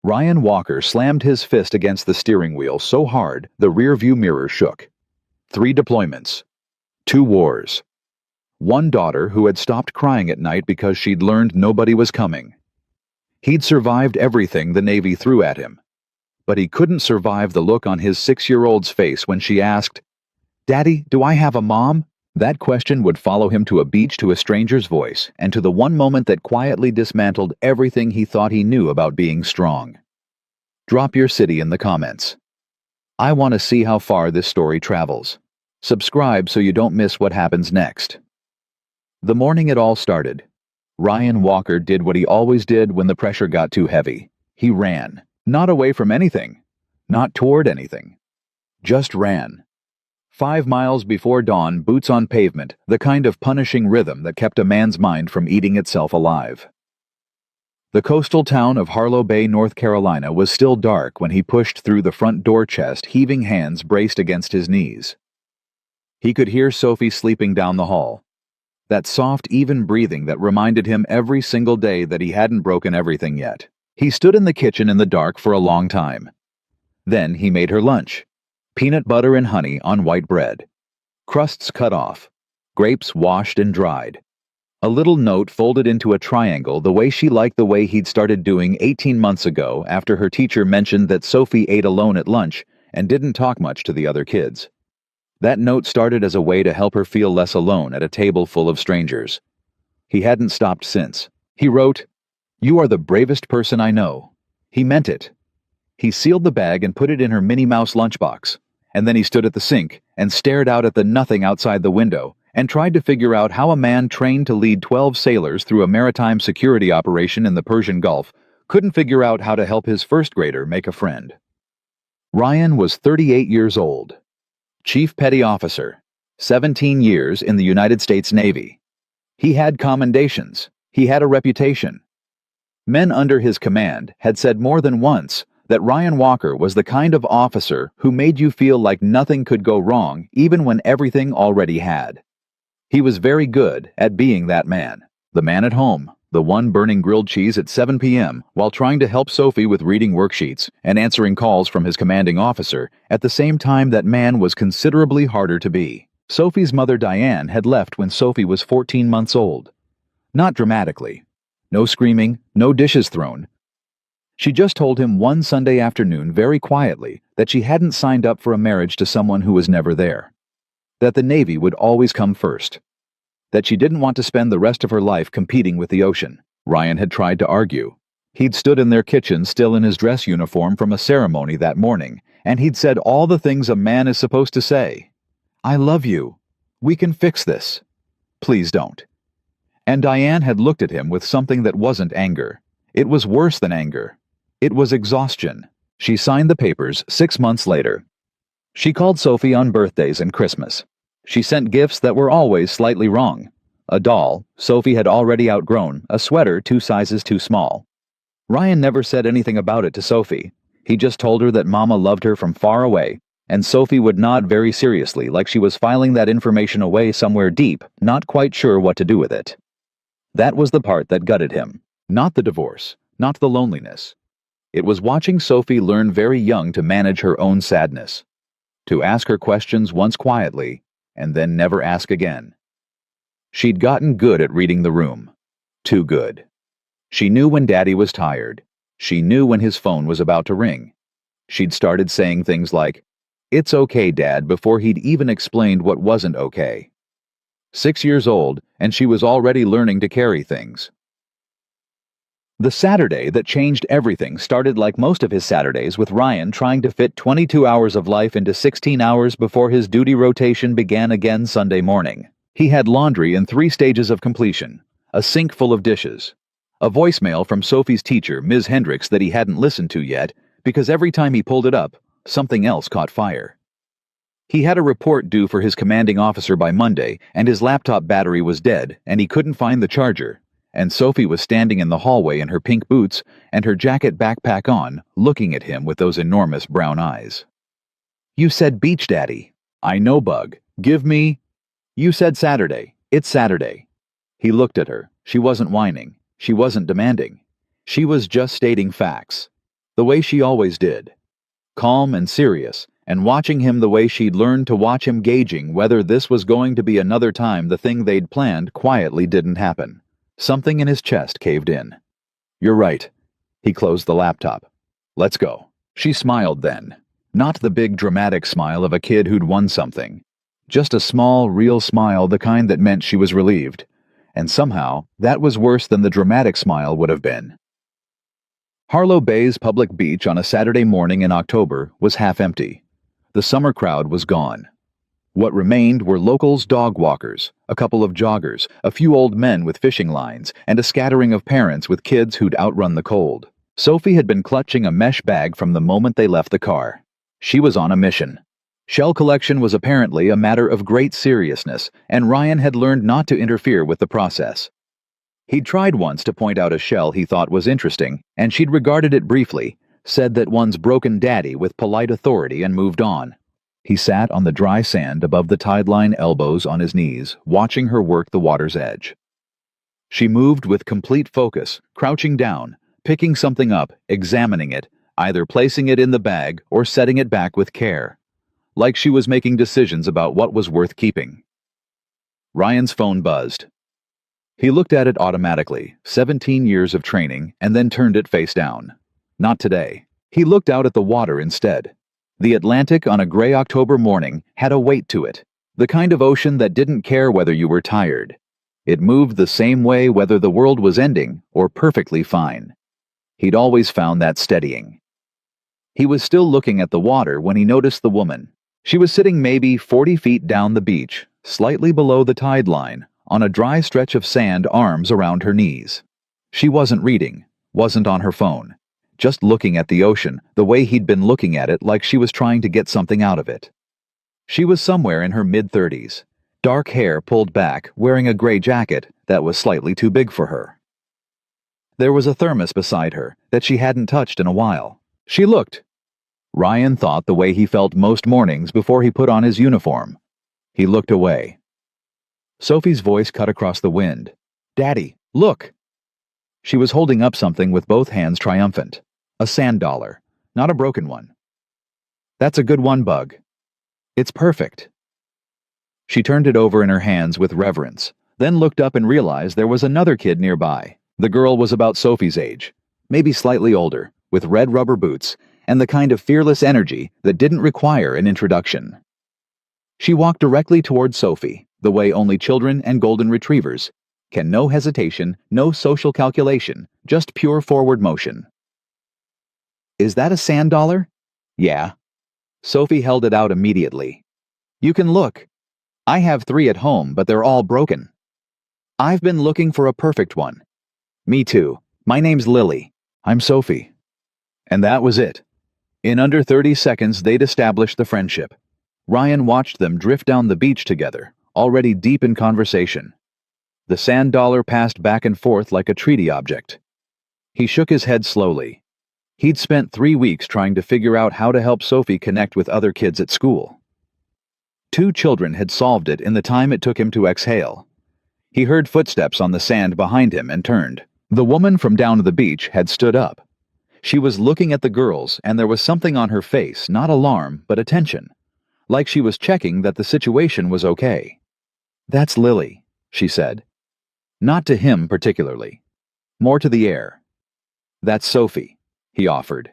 Ryan Walker slammed his fist against the steering wheel so hard the rearview mirror shook. 3 deployments. 2 wars. 1 daughter who had stopped crying at night because she'd learned nobody was coming. He'd survived everything the Navy threw at him. But he couldn't survive the look on his 6-year-old's face when she asked, "Daddy, do I have a mom?" That question would follow him to a beach, to a stranger's voice, and to the one moment that quietly dismantled everything he thought he knew about being strong. Drop your city in the comments. I want to see how far this story travels. Subscribe so you don't miss what happens next. The morning it all started, Ryan Walker did what he always did when the pressure got too heavy. He ran. Not away from anything. Not toward anything. Just ran. 5 miles before dawn, boots on pavement, the kind of punishing rhythm that kept a man's mind from eating itself alive. The coastal town of Harlow Bay, North Carolina was still dark when he pushed through the front door chest, heaving hands braced against his knees. He could hear Sophie sleeping down the hall. That soft, even breathing that reminded him every single day that he hadn't broken everything yet. He stood in the kitchen in the dark for a long time. Then he made her lunch. Peanut butter and honey on white bread. Crusts cut off. Grapes washed and dried. A little note folded into a triangle, the way she liked the way he'd started doing 18 months ago after her teacher mentioned that Sophie ate alone at lunch and didn't talk much to the other kids. That note started as a way to help her feel less alone at a table full of strangers. He hadn't stopped since. He wrote, "You are the bravest person I know." He meant it. He sealed the bag and put it in her Minnie Mouse lunchbox, and then he stood at the sink and stared out at the nothing outside the window and tried to figure out how a man trained to lead 12 sailors through a maritime security operation in the Persian Gulf couldn't figure out how to help his first grader make a friend. Ryan was 38 years old. Chief Petty Officer, 17 years in the United States Navy. He had commendations. He had a reputation. Men under his command had said more than once that Ryan Walker was the kind of officer who made you feel like nothing could go wrong even when everything already had. He was very good at being that man, the man at home, the one burning grilled cheese at 7 p.m. while trying to help Sophie with reading worksheets and answering calls from his commanding officer. At the same time, that man was considerably harder to be. Sophie's mother Diane had left when Sophie was 14 months old. Not dramatically. No screaming, no dishes thrown. She just told him one Sunday afternoon very quietly that she hadn't signed up for a marriage to someone who was never there. That the Navy would always come first. That she didn't want to spend the rest of her life competing with the ocean. Ryan had tried to argue. He'd stood in their kitchen still in his dress uniform from a ceremony that morning, and he'd said all the things a man is supposed to say. "I love you. We can fix this. Please don't." And Diane had looked at him with something that wasn't anger. It was worse than anger. It was exhaustion. She signed the papers 6 months later. She called Sophie on birthdays and Christmas. She sent gifts that were always slightly wrong. A doll Sophie had already outgrown, a sweater 2 sizes too small. Ryan never said anything about it to Sophie. He just told her that Mama loved her from far away, and Sophie would nod very seriously like she was filing that information away somewhere deep, not quite sure what to do with it. That was the part that gutted him. Not the divorce, not the loneliness. It was watching Sophie learn very young to manage her own sadness. To ask her questions once quietly, and then never ask again. She'd gotten good at reading the room. Too good. She knew when Daddy was tired. She knew when his phone was about to ring. She'd started saying things like, "It's okay, Dad," before he'd even explained what wasn't okay. 6 years old, and she was already learning to carry things. The Saturday that changed everything started like most of his Saturdays with Ryan trying to fit 22 hours of life into 16 hours before his duty rotation began again Sunday morning. He had laundry in 3 stages of completion, a sink full of dishes, a voicemail from Sophie's teacher, Ms. Hendricks, that he hadn't listened to yet because every time he pulled it up, something else caught fire. He had a report due for his commanding officer by Monday, and his laptop battery was dead, and he couldn't find the charger. And Sophie was standing in the hallway in her pink boots and her jacket backpack on, looking at him with those enormous brown eyes. "You said beach, Daddy." "I know, Bug. Give me—" "You said Saturday. It's Saturday." He looked at her. She wasn't whining. She wasn't demanding. She was just stating facts. the way she always did. Calm and serious, and watching him the way she'd learned to watch him, gauging whether this was going to be another time the thing they'd planned quietly didn't happen. Something in his chest caved in. "You're right." He closed the laptop. "Let's go." She smiled then. Not the big dramatic smile of a kid who'd won something. Just a small, real smile, the kind that meant she was relieved. And somehow, that was worse than the dramatic smile would have been. Harlow Bay's public beach on a Saturday morning in October was half empty. The summer crowd was gone. What remained were locals, dog walkers, a couple of joggers, a few old men with fishing lines, and a scattering of parents with kids who'd outrun the cold. Sophie had been clutching a mesh bag from the moment they left the car. She was on a mission. Shell collection was apparently a matter of great seriousness, and Ryan had learned not to interfere with the process. He'd tried once to point out a shell he thought was interesting, and she'd regarded it briefly, said that one's broken daddy with polite authority, and moved on. He sat on the dry sand above the tide line, elbows on his knees, watching her work the water's edge. She moved with complete focus, crouching down, picking something up, examining it, either placing it in the bag or setting it back with care, like she was making decisions about what was worth keeping. Ryan's phone buzzed. He looked at it automatically, 17 years of training, and then turned it face down. Not today. He looked out at the water instead. The Atlantic on a gray October morning had a weight to it, the kind of ocean that didn't care whether you were tired. It moved the same way whether the world was ending or perfectly fine. He'd always found that steadying. He was still looking at the water when he noticed the woman. She was sitting maybe 40 feet down the beach, slightly below the tide line, on a dry stretch of sand, arms around her knees. She wasn't reading, wasn't on her phone, just looking at the ocean the way he'd been looking at it, like she was trying to get something out of it. She was somewhere in her mid-30s, dark hair pulled back, wearing a gray jacket that was slightly too big for her. There was a thermos beside her that she hadn't touched in a while. She looked. Ryan thought the way he felt most mornings before he put on his uniform. He looked away. Sophie's voice cut across the wind. "Daddy, look!" She was holding up something with both hands, triumphant. A sand dollar, not a broken one. "That's a good one, Bug. It's perfect." She turned it over in her hands with reverence, then looked up and realized there was another kid nearby. The girl was about Sophie's age, maybe slightly older, with red rubber boots, and the kind of fearless energy that didn't require an introduction. She walked directly toward Sophie, the way only children and golden retrievers can. No hesitation, no social calculation, just pure forward motion. "Is that a sand dollar?" "Yeah." Sophie held it out immediately. "You can look. I have 3 at home, but they're all broken. I've been looking for a perfect one." "Me too. My name's Lily." "I'm Sophie." And that was it. In under 30 seconds, they'd established the friendship. Ryan watched them drift down the beach together, already deep in conversation. The sand dollar passed back and forth like a treaty object. He shook his head slowly. He'd spent 3 weeks trying to figure out how to help Sophie connect with other kids at school. 2 children had solved it in the time it took him to exhale. He heard footsteps on the sand behind him and turned. The woman from down the beach had stood up. She was looking at the girls, and there was something on her face, not alarm, but attention, like she was checking that the situation was okay. "That's Lily," she said. Not to him particularly. More to the air. "That's Sophie," he offered.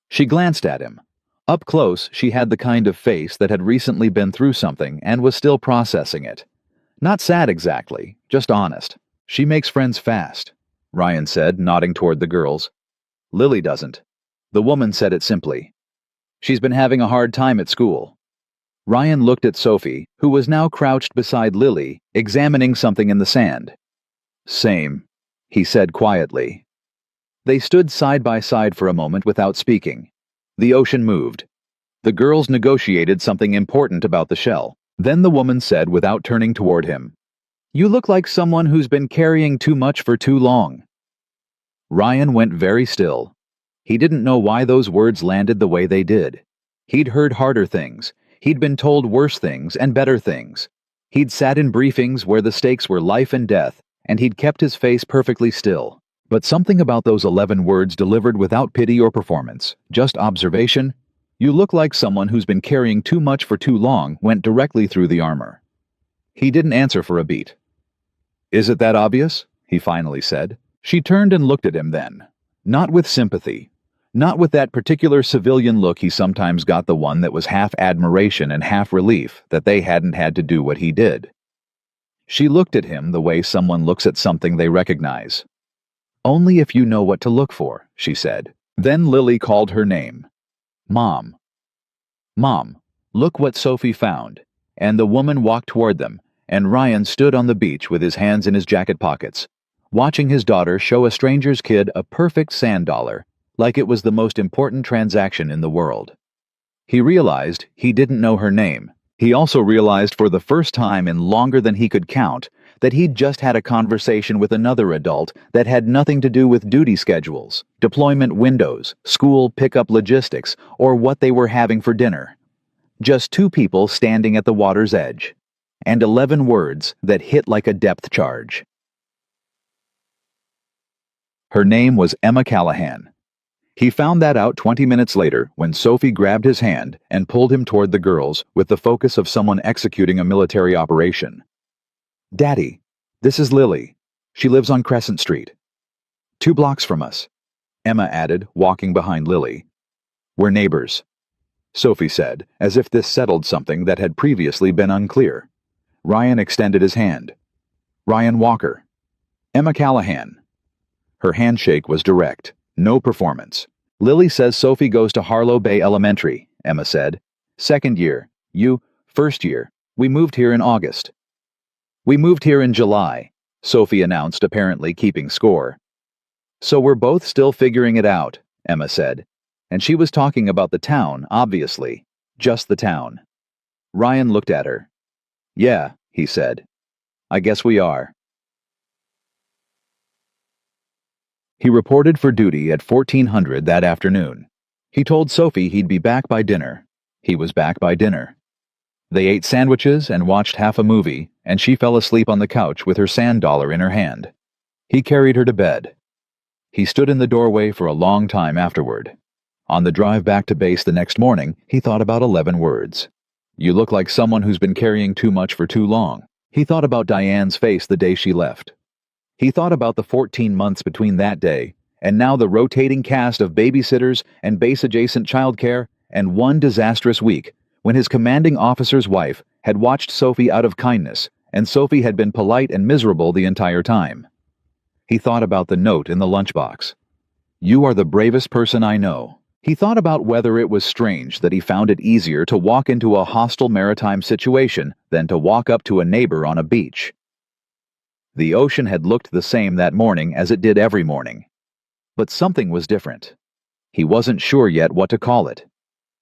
She glanced at him. Up close, she had the kind of face that had recently been through something and was still processing it. Not sad exactly, just honest. "She makes friends fast," Ryan said, nodding toward the girls. "Lily doesn't." The woman said it simply. "She's been having a hard time at school." Ryan looked at Sophie, who was now crouched beside Lily, examining something in the sand. "Same," he said quietly. They stood side by side for a moment without speaking. The ocean moved. The girls negotiated something important about the shell. Then the woman said without turning toward him, "You look like someone who's been carrying too much for too long." Ryan went very still. He didn't know why those words landed the way they did. He'd heard harder things. He'd been told worse things and better things. He'd sat in briefings where the stakes were life and death, and he'd kept his face perfectly still. But something about those 11 words delivered without pity or performance, just observation, "You look like someone who's been carrying too much for too long," went directly through the armor. He didn't answer for a beat. "Is it that obvious?" he finally said. She turned and looked at him then. Not with sympathy. Not with that particular civilian look he sometimes got, the one that was half admiration and half relief that they hadn't had to do what he did. She looked at him the way someone looks at something they recognize. "Only if you know what to look for," she said. Then Lily called her name. "Mom. Mom, look what Sophie found." And the woman walked toward them, and Ryan stood on the beach with his hands in his jacket pockets, watching his daughter show a stranger's kid a perfect sand dollar, like it was the most important transaction in the world. He realized he didn't know her name. He also realized for the first time in longer than he could count that he'd just had a conversation with another adult that had nothing to do with duty schedules, deployment windows, school pickup logistics, or what they were having for dinner. Just two people standing at the water's edge, and 11 words that hit like a depth charge. Her name was Emma Callahan. He found that out 20 minutes later when Sophie grabbed his hand and pulled him toward the girls with the focus of someone executing a military operation. "Daddy, this is Lily. She lives on Crescent Street. 2 blocks from us," Emma added, walking behind Lily. "We're neighbors," Sophie said, as if this settled something that had previously been unclear. Ryan extended his hand. "Ryan Walker. Emma Callahan." Her handshake was direct. No performance. "Lily says Sophie goes to Harlow Bay Elementary," Emma said. "2nd year. You, 1st year. We moved here in August." "We moved here in July," Sophie announced, apparently keeping score. "So we're both still figuring it out," Emma said. And she was talking about the town, obviously. Just the town. Ryan looked at her. "Yeah," he said. "I guess we are." He reported for duty at 1400 that afternoon. He told Sophie he'd be back by dinner. He was back by dinner. They ate sandwiches and watched half a movie, and she fell asleep on the couch with her sand dollar in her hand. He carried her to bed. He stood in the doorway for a long time afterward. On the drive back to base the next morning, he thought about 11 words. "You look like someone who's been carrying too much for too long." He thought about Diane's face the day she left. He thought about the 14 months between that day, and now the rotating cast of babysitters and base-adjacent childcare, and one disastrous week when his commanding officer's wife had watched Sophie out of kindness, and Sophie had been polite and miserable the entire time. He thought about the note in the lunchbox. "You are the bravest person I know." He thought about whether it was strange that he found it easier to walk into a hostile maritime situation than to walk up to a neighbor on a beach. The ocean had looked the same that morning as it did every morning. But something was different. He wasn't sure yet what to call it.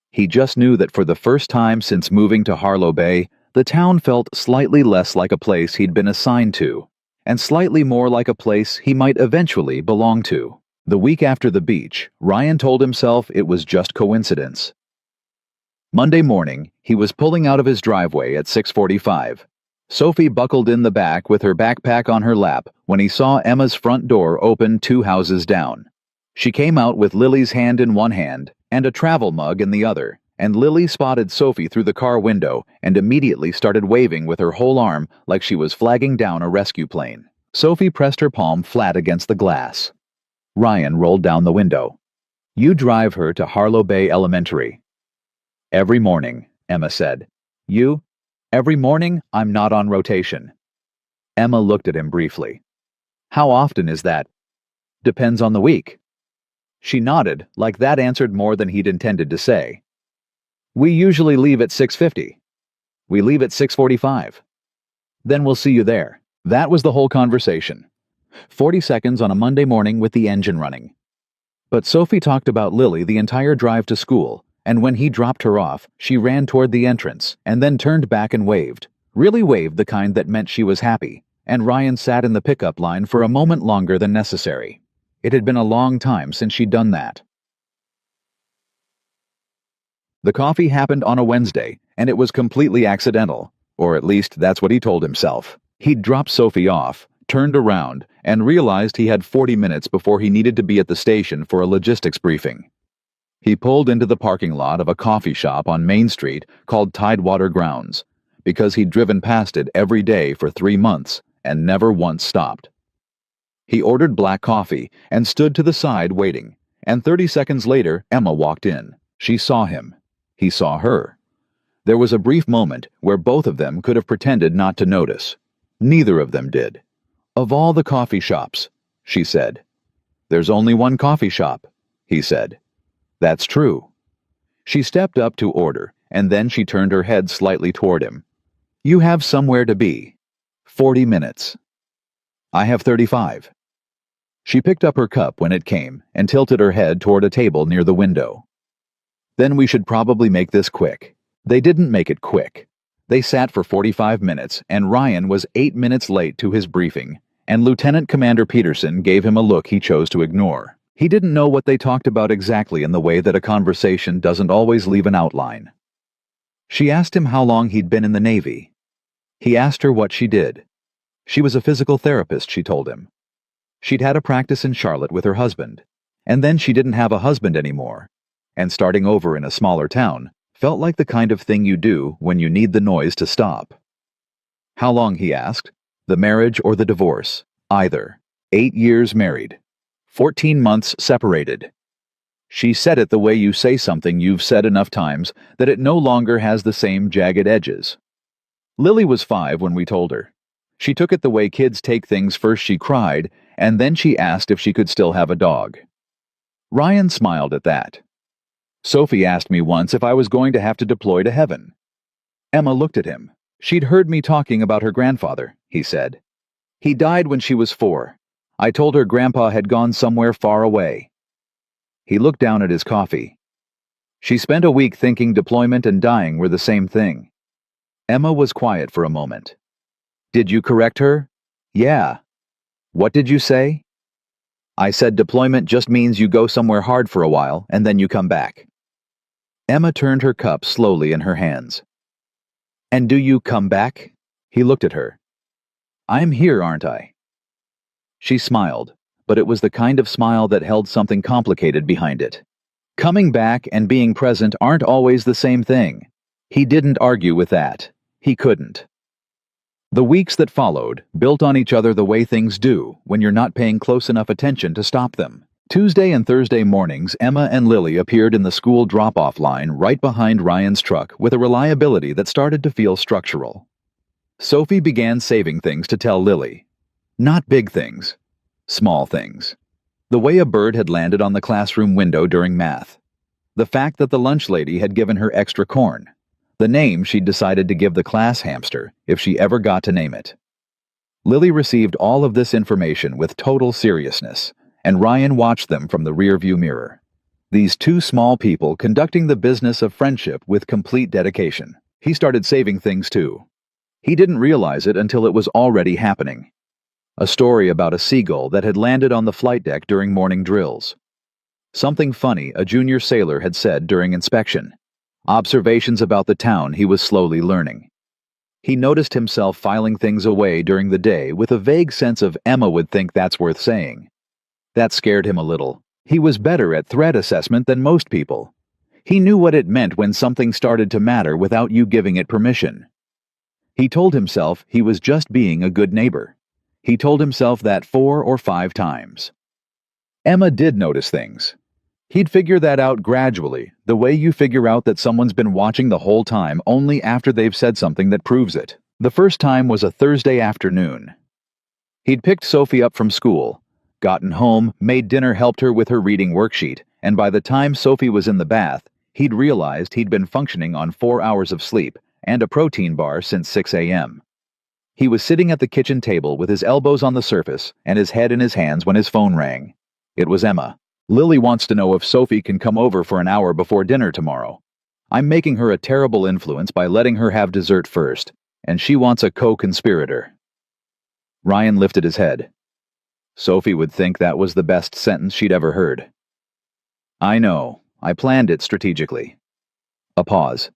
He just knew that for the first time since moving to Harlow Bay, the town felt slightly less like a place he'd been assigned to, and slightly more like a place he might eventually belong to. The week after the beach, Ryan told himself it was just coincidence. Monday morning, he was pulling out of his driveway at 6:45. Sophie buckled in the back with her backpack on her lap when he saw Emma's front door open 2 houses down. She came out with Lily's hand in one hand and a travel mug in the other, and Lily spotted Sophie through the car window and immediately started waving with her whole arm like she was flagging down a rescue plane. Sophie pressed her palm flat against the glass. Ryan rolled down the window. "You drive her to Harlow Bay Elementary." "Every morning," Emma said. "You?" "Every morning, I'm not on rotation." Emma looked at him briefly. "How often is that?" "Depends on the week." She nodded, like that answered more than he'd intended to say. "We usually leave at 6:50. "We leave at 6:45. "Then we'll see you there." That was the whole conversation. 40 seconds on a Monday morning with the engine running. But Sophie talked about Lily the entire drive to school, and when he dropped her off, she ran toward the entrance and then turned back and waved. Really waved, the kind that meant she was happy, and Ryan sat in the pickup line for a moment longer than necessary. It had been a long time since she'd done that. The coffee happened on a Wednesday, and it was completely accidental, or at least that's what he told himself. He'd dropped Sophie off, turned around, and realized he had 40 minutes before he needed to be at the station for a logistics briefing. He pulled into the parking lot of a coffee shop on Main Street called Tidewater Grounds, because he'd driven past it every day for 3 months and never once stopped. He ordered black coffee and stood to the side waiting, and 30 seconds later, Emma walked in. She saw him. He saw her. There was a brief moment where both of them could have pretended not to notice. Neither of them did. "Of all the coffee shops," she said. "There's only one coffee shop," he said. "That's true." She stepped up to order, and then she turned her head slightly toward him. "You have somewhere to be. 40 minutes. I have 35. She picked up her cup when it came and tilted her head toward a table near the window. "Then we should probably make this quick." They didn't make it quick. They sat for 45 minutes, and Ryan was 8 minutes late to his briefing, and Lieutenant Commander Peterson gave him a look he chose to ignore. He didn't know what they talked about exactly in the way that a conversation doesn't always leave an outline. She asked him how long he'd been in the Navy. He asked her what she did. She was a physical therapist, she told him. She'd had a practice in Charlotte with her husband, and then she didn't have a husband anymore, and starting over in a smaller town felt like the kind of thing you do when you need the noise to stop. How long, he asked. The marriage or the divorce? Either. 8 years married. 14 months separated. She said it the way you say something you've said enough times that it no longer has the same jagged edges. Lily was 5 when we told her. She took it the way kids take things. First she cried, and then she asked if she could still have a dog. Ryan smiled at that. "Sophie asked me once if I was going to have to deploy to heaven." Emma looked at him. "She'd heard me talking about her grandfather," he said. "He died when she was 4. I told her Grandpa had gone somewhere far away." He looked down at his coffee. "She spent a week thinking deployment and dying were the same thing." Emma was quiet for a moment. "Did you correct her?" "Yeah." "What did you say?" "I said deployment just means you go somewhere hard for a while and then you come back." Emma turned her cup slowly in her hands. "And do you come back?" He looked at her. "I'm here, aren't I?" She smiled, but it was the kind of smile that held something complicated behind it. Coming back and being present aren't always the same thing. He didn't argue with that. He couldn't. The weeks that followed built on each other the way things do when you're not paying close enough attention to stop them. Tuesday and Thursday mornings, Emma and Lily appeared in the school drop-off line right behind Ryan's truck with a reliability that started to feel structural. Sophie began saving things to tell Lily. Not big things. Small things. The way a bird had landed on the classroom window during math. The fact that the lunch lady had given her extra corn. The name she'd decided to give the class hamster if she ever got to name it. Lily received all of this information with total seriousness, and Ryan watched them from the rearview mirror. These two small people conducting the business of friendship with complete dedication. He started saving things too. He didn't realize it until it was already happening. A story about a seagull that had landed on the flight deck during morning drills. Something funny a junior sailor had said during inspection. Observations about the town he was slowly learning. He noticed himself filing things away during the day with a vague sense of Emma would think that's worth saying. That scared him a little. He was better at threat assessment than most people. He knew what it meant when something started to matter without you giving it permission. He told himself he was just being a good neighbor. He told himself that 4 or 5 times. Emma did notice things. He'd figure that out gradually, the way you figure out that someone's been watching the whole time only after they've said something that proves it. The first time was a Thursday afternoon. He'd picked Sophie up from school, gotten home, made dinner, helped her with her reading worksheet, and by the time Sophie was in the bath, he'd realized he'd been functioning on 4 hours of sleep and a protein bar since 6 a.m. He was sitting at the kitchen table with his elbows on the surface and his head in his hands when his phone rang. It was Emma. "Lily wants to know if Sophie can come over for an hour before dinner tomorrow. I'm making her a terrible influence by letting her have dessert first, and she wants a co-conspirator." Ryan lifted his head. Sophie would think that was the best sentence she'd ever heard. "I know. I planned it strategically." A pause.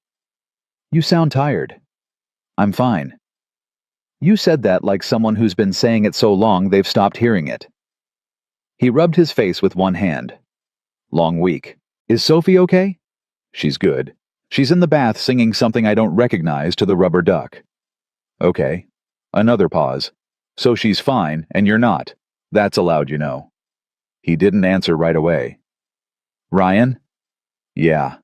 "You sound tired." "I'm fine." You said that like someone who's been saying it so long they've stopped hearing it. He rubbed his face with one hand. Long week. Is Sophie okay? She's good. She's in the bath singing something I don't recognize to the rubber duck. Okay. Another pause. So she's fine, and you're not. That's allowed, you know. He didn't answer right away. Ryan? Yeah.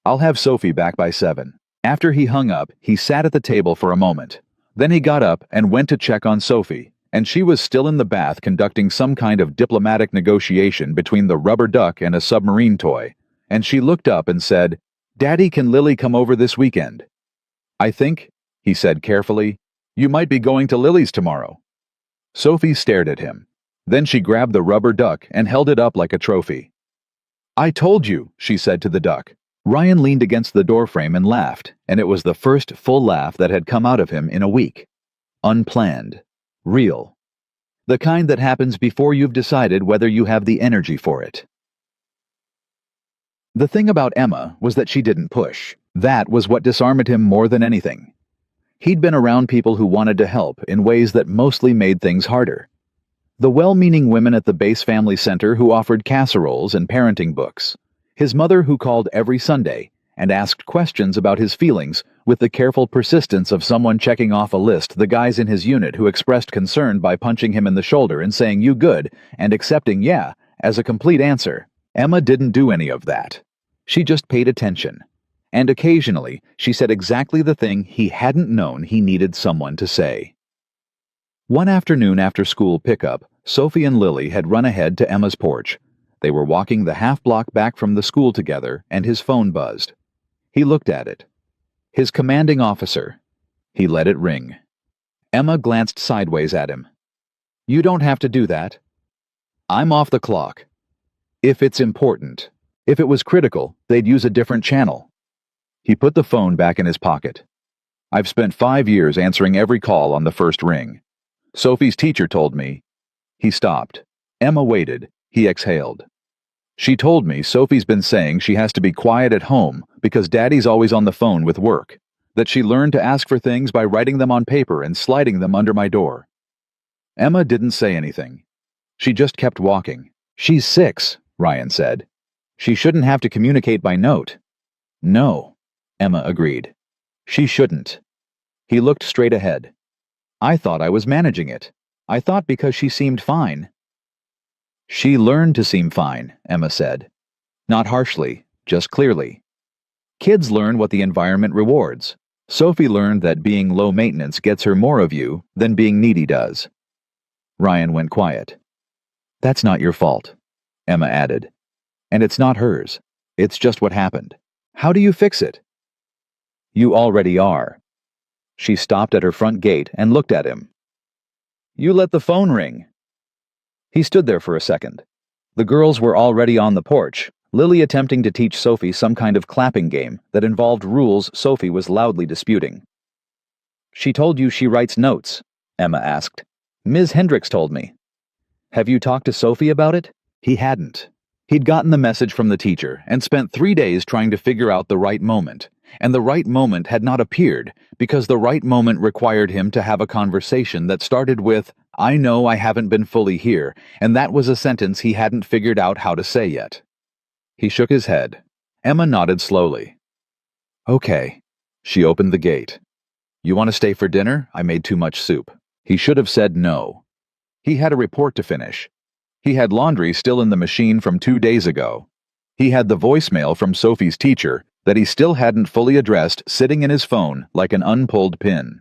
I'll have Sophie back by 7. After he hung up, he sat at the table for a moment. Then he got up and went to check on Sophie, and she was still in the bath conducting some kind of diplomatic negotiation between the rubber duck and a submarine toy, and she looked up and said, "Daddy, can Lily come over this weekend?" "I think," he said carefully, "you might be going to Lily's tomorrow." Sophie stared at him. Then she grabbed the rubber duck and held it up like a trophy. "I told you," she said to the duck. Ryan leaned against the doorframe and laughed, and it was the first full laugh that had come out of him in a week. Unplanned. Real. The kind that happens before you've decided whether you have the energy for it. The thing about Emma was that she didn't push. That was what disarmed him more than anything. He'd been around people who wanted to help in ways that mostly made things harder. The well-meaning women at the Base Family Center who offered casseroles and parenting books. His mother who called every Sunday and asked questions about his feelings with the careful persistence of someone checking off a list the guys in his unit who expressed concern by punching him in the shoulder and saying "you good" and accepting "yeah" as a complete answer. Emma didn't do any of that. She just paid attention. And occasionally, she said exactly the thing he hadn't known he needed someone to say. One afternoon after school pickup, Sophie and Lily had run ahead to Emma's porch. They were walking the half-block back from the school together, and his phone buzzed. He looked at it. His commanding officer. He let it ring. Emma glanced sideways at him. "You don't have to do that." "I'm off the clock." "If it's important. If it was critical, they'd use a different channel." He put the phone back in his pocket. "I've spent 5 years answering every call on the first ring. Sophie's teacher told me." He stopped. Emma waited. He exhaled. "She told me Sophie's been saying she has to be quiet at home because Daddy's always on the phone with work, that she learned to ask for things by writing them on paper and sliding them under my door." Emma didn't say anything. She just kept walking. "She's 6, Ryan said. "She shouldn't have to communicate by note." "No," Emma agreed. "She shouldn't." He looked straight ahead. "I thought I was managing it. I thought because she seemed fine." "She learned to seem fine," Emma said. Not harshly, just clearly. Kids learn what the environment rewards. Sophie learned that being low maintenance gets her more of you than being needy does. Ryan went quiet. "That's not your fault," Emma added. "And it's not hers. It's just what happened. How do you fix it?" "You already are." She stopped at her front gate and looked at him. "You let the phone ring." He stood there for a second. The girls were already on the porch, Lily attempting to teach Sophie some kind of clapping game that involved rules Sophie was loudly disputing. "She told you she writes notes?" Emma asked. "Ms. Hendricks told me." "Have you talked to Sophie about it?" He hadn't. He'd gotten the message from the teacher and spent 3 days trying to figure out the right moment, and the right moment had not appeared because the right moment required him to have a conversation that started with, "I know I haven't been fully here," and that was a sentence he hadn't figured out how to say yet. He shook his head. Emma nodded slowly. "Okay." She opened the gate. "You want to stay for dinner? I made too much soup." He should have said no. He had a report to finish. He had laundry still in the machine from 2 days ago. He had the voicemail from Sophie's teacher that he still hadn't fully addressed sitting in his phone like an unpulled pin.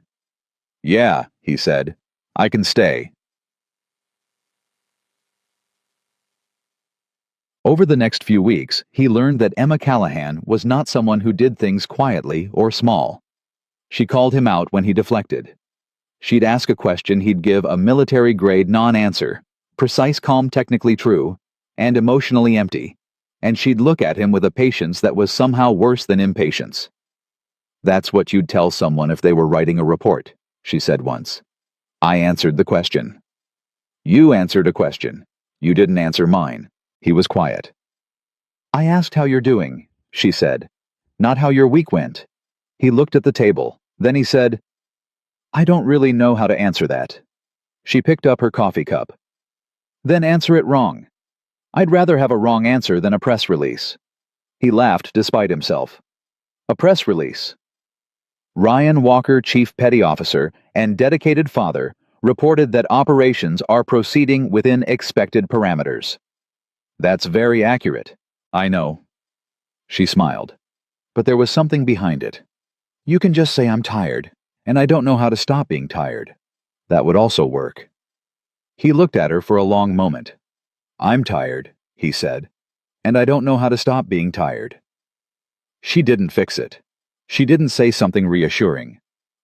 "Yeah," he said. "I can stay." Over the next few weeks, he learned that Emma Callahan was not someone who did things quietly or small. She called him out when he deflected. She'd ask a question, he'd give a military-grade non-answer, precise, calm, technically true, and emotionally empty, and she'd look at him with a patience that was somehow worse than impatience. "That's what you'd tell someone if they were writing a report," she said once. "I answered the question." "You answered a question. You didn't answer mine." He was quiet. "I asked how you're doing," she said, "not how your week went." He looked at the table. Then he said, I don't really know how to answer that. She picked up her coffee cup. Then answer it wrong. I'd rather have a wrong answer than a press release. He laughed despite himself. A press release. Ryan Walker, Chief Petty Officer and dedicated father, reported that operations are proceeding within expected parameters. That's very accurate. I know. She smiled. But there was something behind it. You can just say I'm tired, and I don't know how to stop being tired. That would also work. He looked at her for a long moment. I'm tired, he said, and I don't know how to stop being tired. She didn't fix it. She didn't say something reassuring.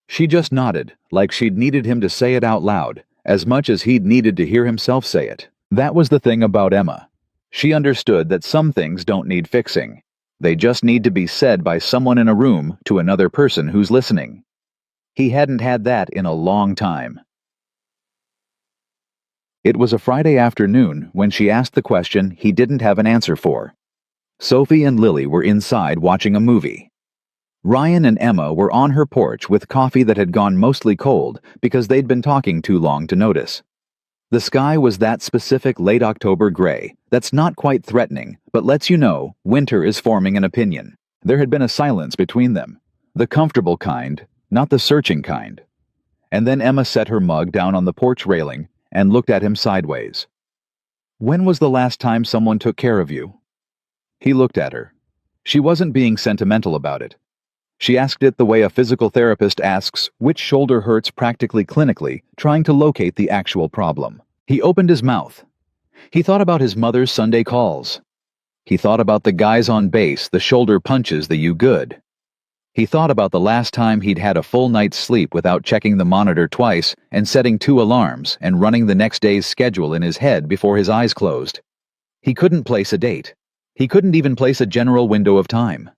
She just nodded, like she'd needed him to say it out loud, as much as he'd needed to hear himself say it. That was the thing about Emma. She understood that some things don't need fixing. They just need to be said by someone in a room to another person who's listening. He hadn't had that in a long time. It was a Friday afternoon when she asked the question he didn't have an answer for. Sophie and Lily were inside watching a movie. Ryan and Emma were on her porch with coffee that had gone mostly cold because they'd been talking too long to notice. The sky was that specific late October gray that's not quite threatening, but lets you know winter is forming an opinion. There had been a silence between them, the comfortable kind, not the searching kind. And then Emma set her mug down on the porch railing and looked at him sideways. When was the last time someone took care of you? He looked at her. She wasn't being sentimental about it. She asked it the way a physical therapist asks which shoulder hurts practically clinically, trying to locate the actual problem. He opened his mouth. He thought about his mother's Sunday calls. He thought about the guys on base, the shoulder punches, the you good. He thought about the last time he'd had a full night's sleep without checking the monitor twice and setting 2 alarms and running the next day's schedule in his head before his eyes closed. He couldn't place a date. He couldn't even place a general window of time.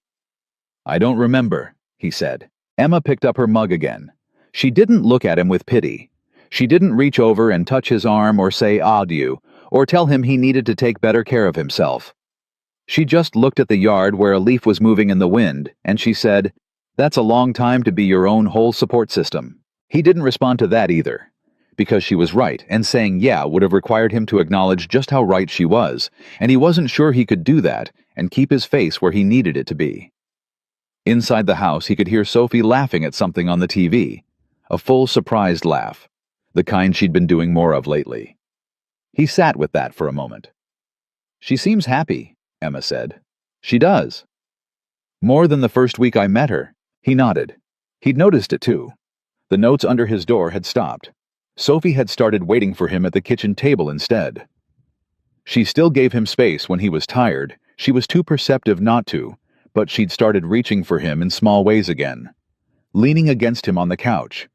I don't remember, he said. Emma picked up her mug again. She didn't look at him with pity. She didn't reach over and touch his arm or say adieu, or tell him he needed to take better care of himself. She just looked at the yard where a leaf was moving in the wind, and she said, "That's a long time to be your own whole support system." He didn't respond to that either, because she was right, and saying yeah would have required him to acknowledge just how right she was, and he wasn't sure he could do that and keep his face where he needed it to be. Inside the house, he could hear Sophie laughing at something on the TV, a full surprised laugh, the kind she'd been doing more of lately. He sat with that for a moment. She seems happy, Emma said. She does. More than the first week I met her. He nodded. He'd noticed it too. The notes under his door had stopped. Sophie had started waiting for him at the kitchen table instead. She still gave him space when he was tired. She was too perceptive not to, but she'd started reaching for him in small ways again, leaning against him on the couch,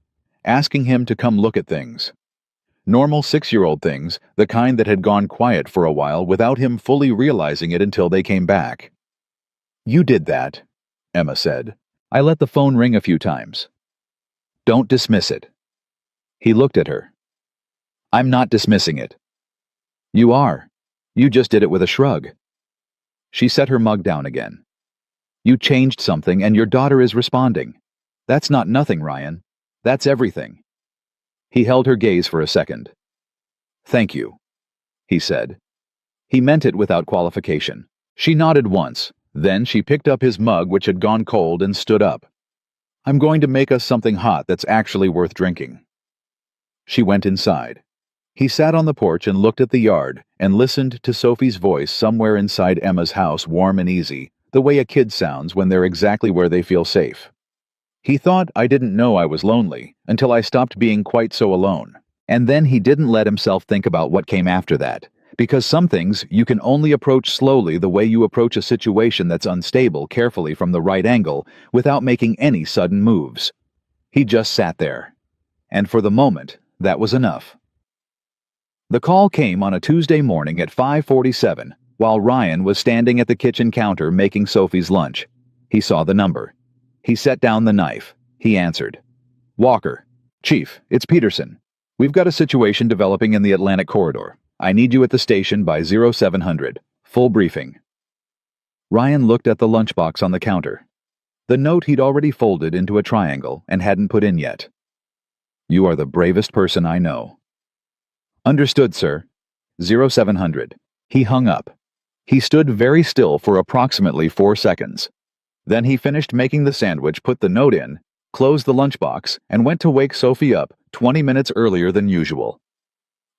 asking him to come look at things. Normal 6-year-old things, the kind that had gone quiet for a while without him fully realizing it until they came back. You did that, Emma said. I let the phone ring a few times. Don't dismiss it. He looked at her. I'm not dismissing it. You are. You just did it with a shrug. She set her mug down again. You changed something and your daughter is responding. That's not nothing, Ryan. That's everything. He held her gaze for a second. Thank you, he said. He meant it without qualification. She nodded once. Then she picked up his mug, which had gone cold, and stood up. I'm going to make us something hot that's actually worth drinking. She went inside. He sat on the porch and looked at the yard and listened to Sophie's voice somewhere inside Emma's house, warm and easy, the way a kid sounds when they're exactly where they feel safe. He thought I didn't know I was lonely until I stopped being quite so alone. And then he didn't let himself think about what came after that, because some things you can only approach slowly the way you approach a situation that's unstable carefully from the right angle without making any sudden moves. He just sat there. And for the moment, that was enough. The call came on a Tuesday morning at 5:47, while Ryan was standing at the kitchen counter making Sophie's lunch. He saw the number. He set down the knife. He answered. Walker. Chief, it's Peterson. We've got a situation developing in the Atlantic corridor. I need you at the station by 0700. Full briefing. Ryan looked at the lunchbox on the counter. The note he'd already folded into a triangle and hadn't put in yet. You are the bravest person I know. Understood, sir. 0700. He hung up. He stood very still for approximately 4 seconds. Then he finished making the sandwich, put the note in, closed the lunchbox, and went to wake Sophie up 20 minutes earlier than usual.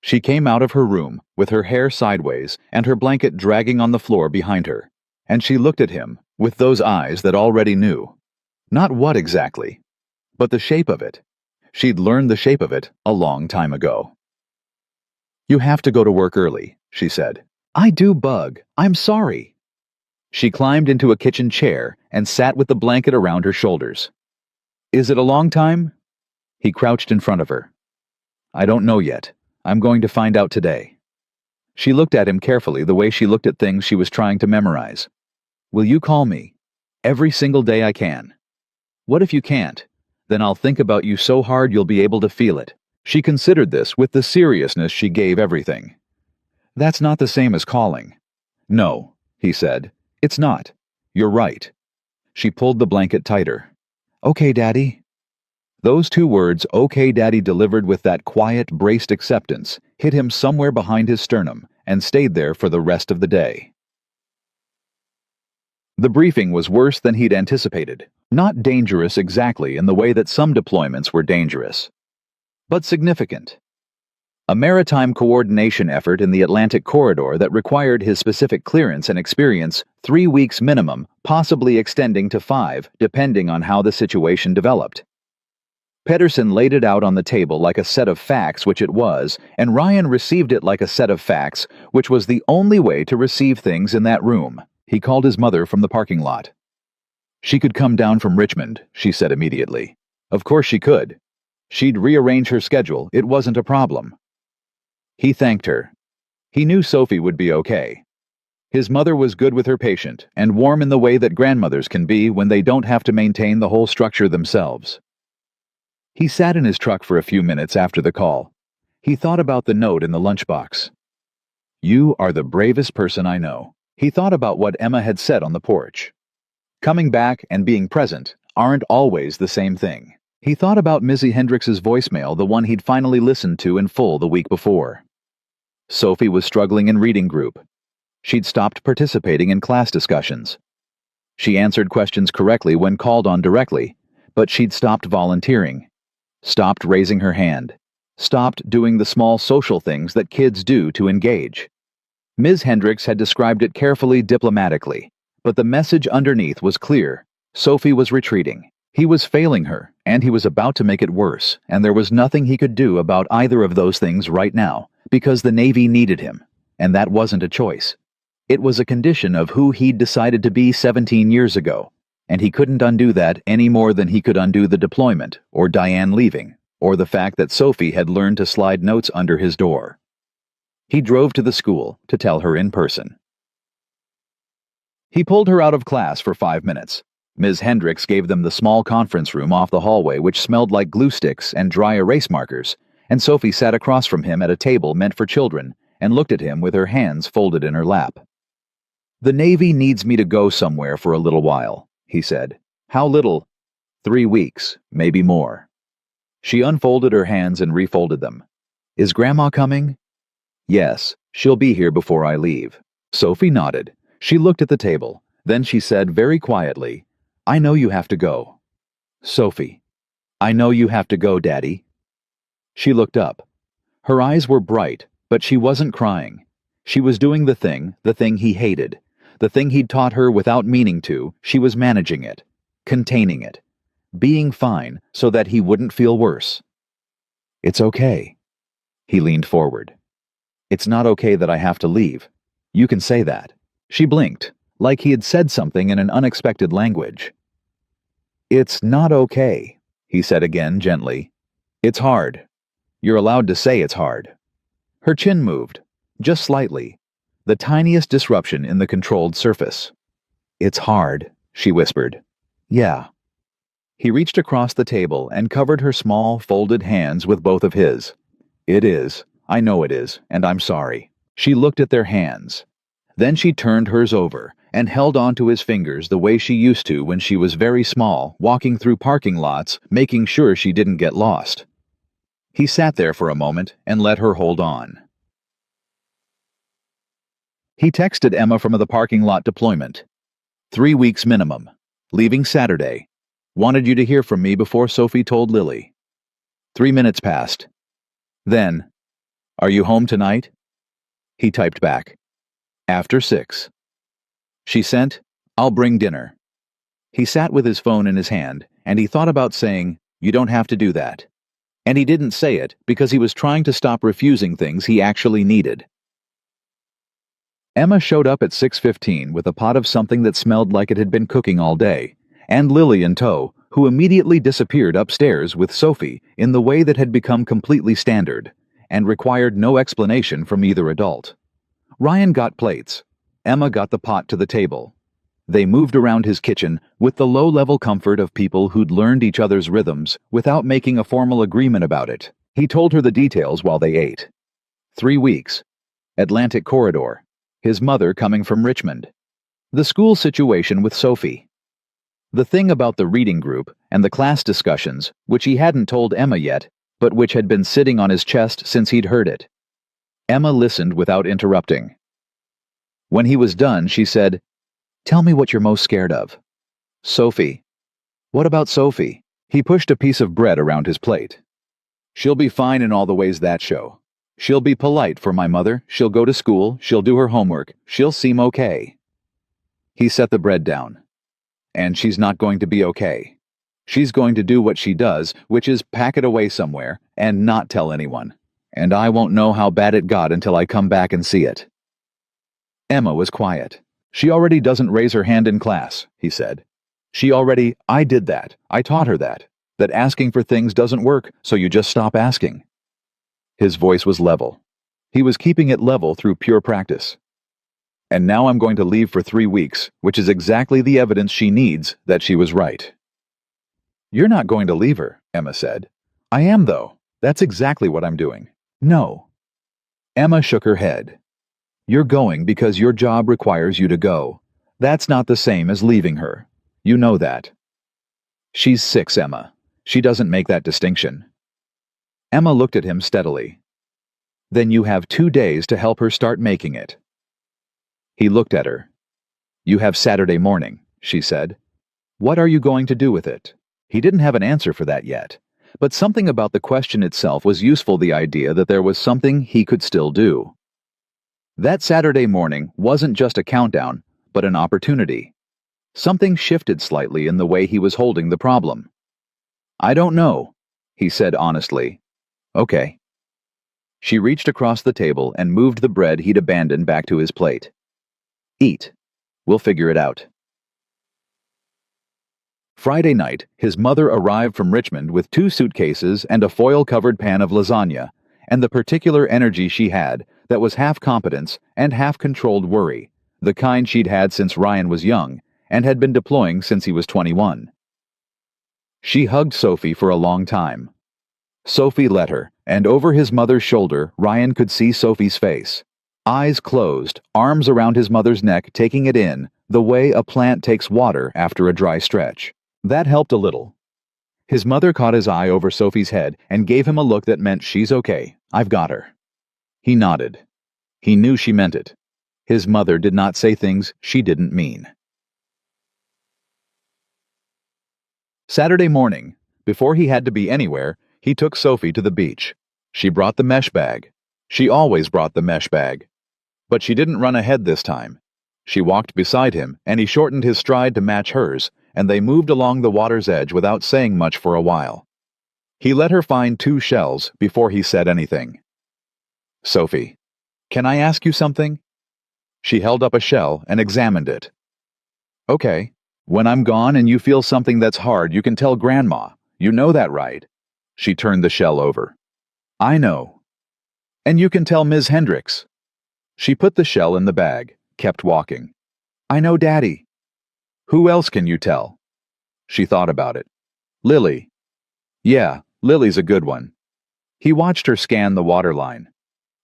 She came out of her room with her hair sideways and her blanket dragging on the floor behind her, and she looked at him with those eyes that already knew. Not what exactly, but the shape of it. She'd learned the shape of it a long time ago. You have to go to work early, she said. I do bug. I'm sorry. She climbed into a kitchen chair and sat with the blanket around her shoulders. Is it a long time? He crouched in front of her. I don't know yet. I'm going to find out today. She looked at him carefully, the way she looked at things she was trying to memorize. Will you call me? Every single day I can. What if you can't? Then I'll think about you so hard you'll be able to feel it. She considered this with the seriousness she gave everything. That's not the same as calling. No, he said. It's not. You're right. She pulled the blanket tighter. Okay, Daddy. Those 2 words, okay, Daddy, delivered with that quiet, braced acceptance, hit him somewhere behind his sternum and stayed there for the rest of the day. The briefing was worse than he'd anticipated. Not dangerous exactly in the way that some deployments were dangerous, but significant. A maritime coordination effort in the Atlantic corridor that required his specific clearance and experience 3 weeks minimum, possibly extending to 5, depending on how the situation developed. Pedersen laid it out on the table like a set of facts, which it was, and Ryan received it like a set of facts, which was the only way to receive things in that room. He called his mother from the parking lot. She could come down from Richmond, she said immediately. Of course she could. She'd rearrange her schedule. It wasn't a problem. He thanked her. He knew Sophie would be okay. His mother was good with her patient and warm in the way that grandmothers can be when they don't have to maintain the whole structure themselves. He sat in his truck for a few minutes after the call. He thought about the note in the lunchbox. You are the bravest person I know. He thought about what Emma had said on the porch. Coming back and being present aren't always the same thing. He thought about Missy Hendrix's voicemail, the one he'd finally listened to in full the week before. Sophie was struggling in reading group. She'd stopped participating in class discussions. She answered questions correctly when called on directly, but she'd stopped volunteering, stopped raising her hand, stopped doing the small social things that kids do to engage. Ms. Hendrix had described it carefully, diplomatically, but the message underneath was clear. Sophie was retreating. He was failing her, and he was about to make it worse, and there was nothing he could do about either of those things right now, because the Navy needed him, and that wasn't a choice. It was a condition of who he'd decided to be 17 years ago, and he couldn't undo that any more than he could undo the deployment, or Diane leaving, or the fact that Sophie had learned to slide notes under his door. He drove to the school to tell her in person. He pulled her out of class for 5 minutes. Ms. Hendrix gave them the small conference room off the hallway, which smelled like glue sticks and dry erase markers, and Sophie sat across from him at a table meant for children and looked at him with her hands folded in her lap. The Navy needs me to go somewhere for a little while, he said. How little? 3 weeks, maybe more. She unfolded her hands and refolded them. Is Grandma coming? Yes, she'll be here before I leave. Sophie nodded. She looked at the table. Then she said very quietly, I know you have to go. Sophie, I know you have to go, Daddy. She looked up. Her eyes were bright, but she wasn't crying. She was doing the thing he hated. The thing he'd taught her without meaning to. She was managing it, containing it, being fine so that he wouldn't feel worse. It's okay. He leaned forward. It's not okay that I have to leave. You can say that. She blinked, like he had said something in an unexpected language. It's not okay, he said again gently. It's hard. You're allowed to say it's hard. Her chin moved, just slightly, the tiniest disruption in the controlled surface. It's hard, she whispered. Yeah. He reached across the table and covered her small, folded hands with both of his. It is. I know it is, and I'm sorry. She looked at their hands. Then she turned hers over and held onto his fingers the way she used to when she was very small, walking through parking lots, making sure she didn't get lost. He sat there for a moment and let her hold on. He texted Emma from the parking lot deployment. 3 weeks minimum. Leaving Saturday. Wanted you to hear from me before Sophie told Lily. 3 minutes passed. Then, are you home tonight? He typed back. After 6. She sent, I'll bring dinner. He sat with his phone in his hand, and he thought about saying, you don't have to do that. And he didn't say it because he was trying to stop refusing things he actually needed. Emma showed up at 6:15 with a pot of something that smelled like it had been cooking all day, and Lily in tow, who immediately disappeared upstairs with Sophie in the way that had become completely standard, and required no explanation from either adult. Ryan got plates. Emma got the pot to the table. They moved around his kitchen with the low-level comfort of people who'd learned each other's rhythms without making a formal agreement about it. He told her the details while they ate. 3 weeks. Atlantic Corridor. His mother coming from Richmond. The school situation with Sophie. The thing about the reading group and the class discussions, which he hadn't told Emma yet, but which had been sitting on his chest since he'd heard it. Emma listened without interrupting. When he was done, she said, Tell me what you're most scared of. Sophie. What about Sophie? He pushed a piece of bread around his plate. She'll be fine in all the ways that show. She'll be polite for my mother, she'll go to school, she'll do her homework, she'll seem okay. He set the bread down. And she's not going to be okay. She's going to do what she does, which is pack it away somewhere and not tell anyone. And I won't know how bad it got until I come back and see it. Emma was quiet. She already doesn't raise her hand in class, he said. I did that. I taught her that asking for things doesn't work, so you just stop asking. His voice was level. He was keeping it level through pure practice. And now I'm going to leave for 3 weeks, which is exactly the evidence she needs that she was right. You're not going to leave her, Emma said. I am, though. That's exactly what I'm doing. No. Emma shook her head. You're going because your job requires you to go. That's not the same as leaving her. You know that. She's 6, Emma. She doesn't make that distinction. Emma looked at him steadily. Then you have 2 days to help her start making it. He looked at her. You have Saturday morning, she said. What are you going to do with it? He didn't have an answer for that yet, but something about the question itself was useful, the idea that there was something he could still do. That Saturday morning wasn't just a countdown, but an opportunity. Something shifted slightly in the way he was holding the problem. I don't know, he said honestly. Okay. She reached across the table and moved the bread he'd abandoned back to his plate. Eat. We'll figure it out. Friday night, his mother arrived from Richmond with 2 suitcases and a foil-covered pan of lasagna, and the particular energy she had that was half competence and half controlled worry, the kind she'd had since Ryan was young and had been deploying since he was 21. She hugged Sophie for a long time. Sophie let her, and over his mother's shoulder, Ryan could see Sophie's face. Eyes closed, arms around his mother's neck, taking it in, the way a plant takes water after a dry stretch. That helped a little. His mother caught his eye over Sophie's head and gave him a look that meant she's okay, I've got her. He nodded. He knew she meant it. His mother did not say things she didn't mean. Saturday morning, before he had to be anywhere, he took Sophie to the beach. She brought the mesh bag. She always brought the mesh bag. But she didn't run ahead this time. She walked beside him, and he shortened his stride to match hers, and they moved along the water's edge without saying much for a while. He let her find 2 shells before he said anything. Sophie, can I ask you something? She held up a shell and examined it. Okay. When I'm gone and you feel something that's hard, you can tell Grandma. You know that, right? She turned the shell over. I know. And you can tell Ms. Hendricks. She put the shell in the bag, kept walking. I know Daddy. Who else can you tell? She thought about it. Lily. Yeah, Lily's a good one. He watched her scan the waterline.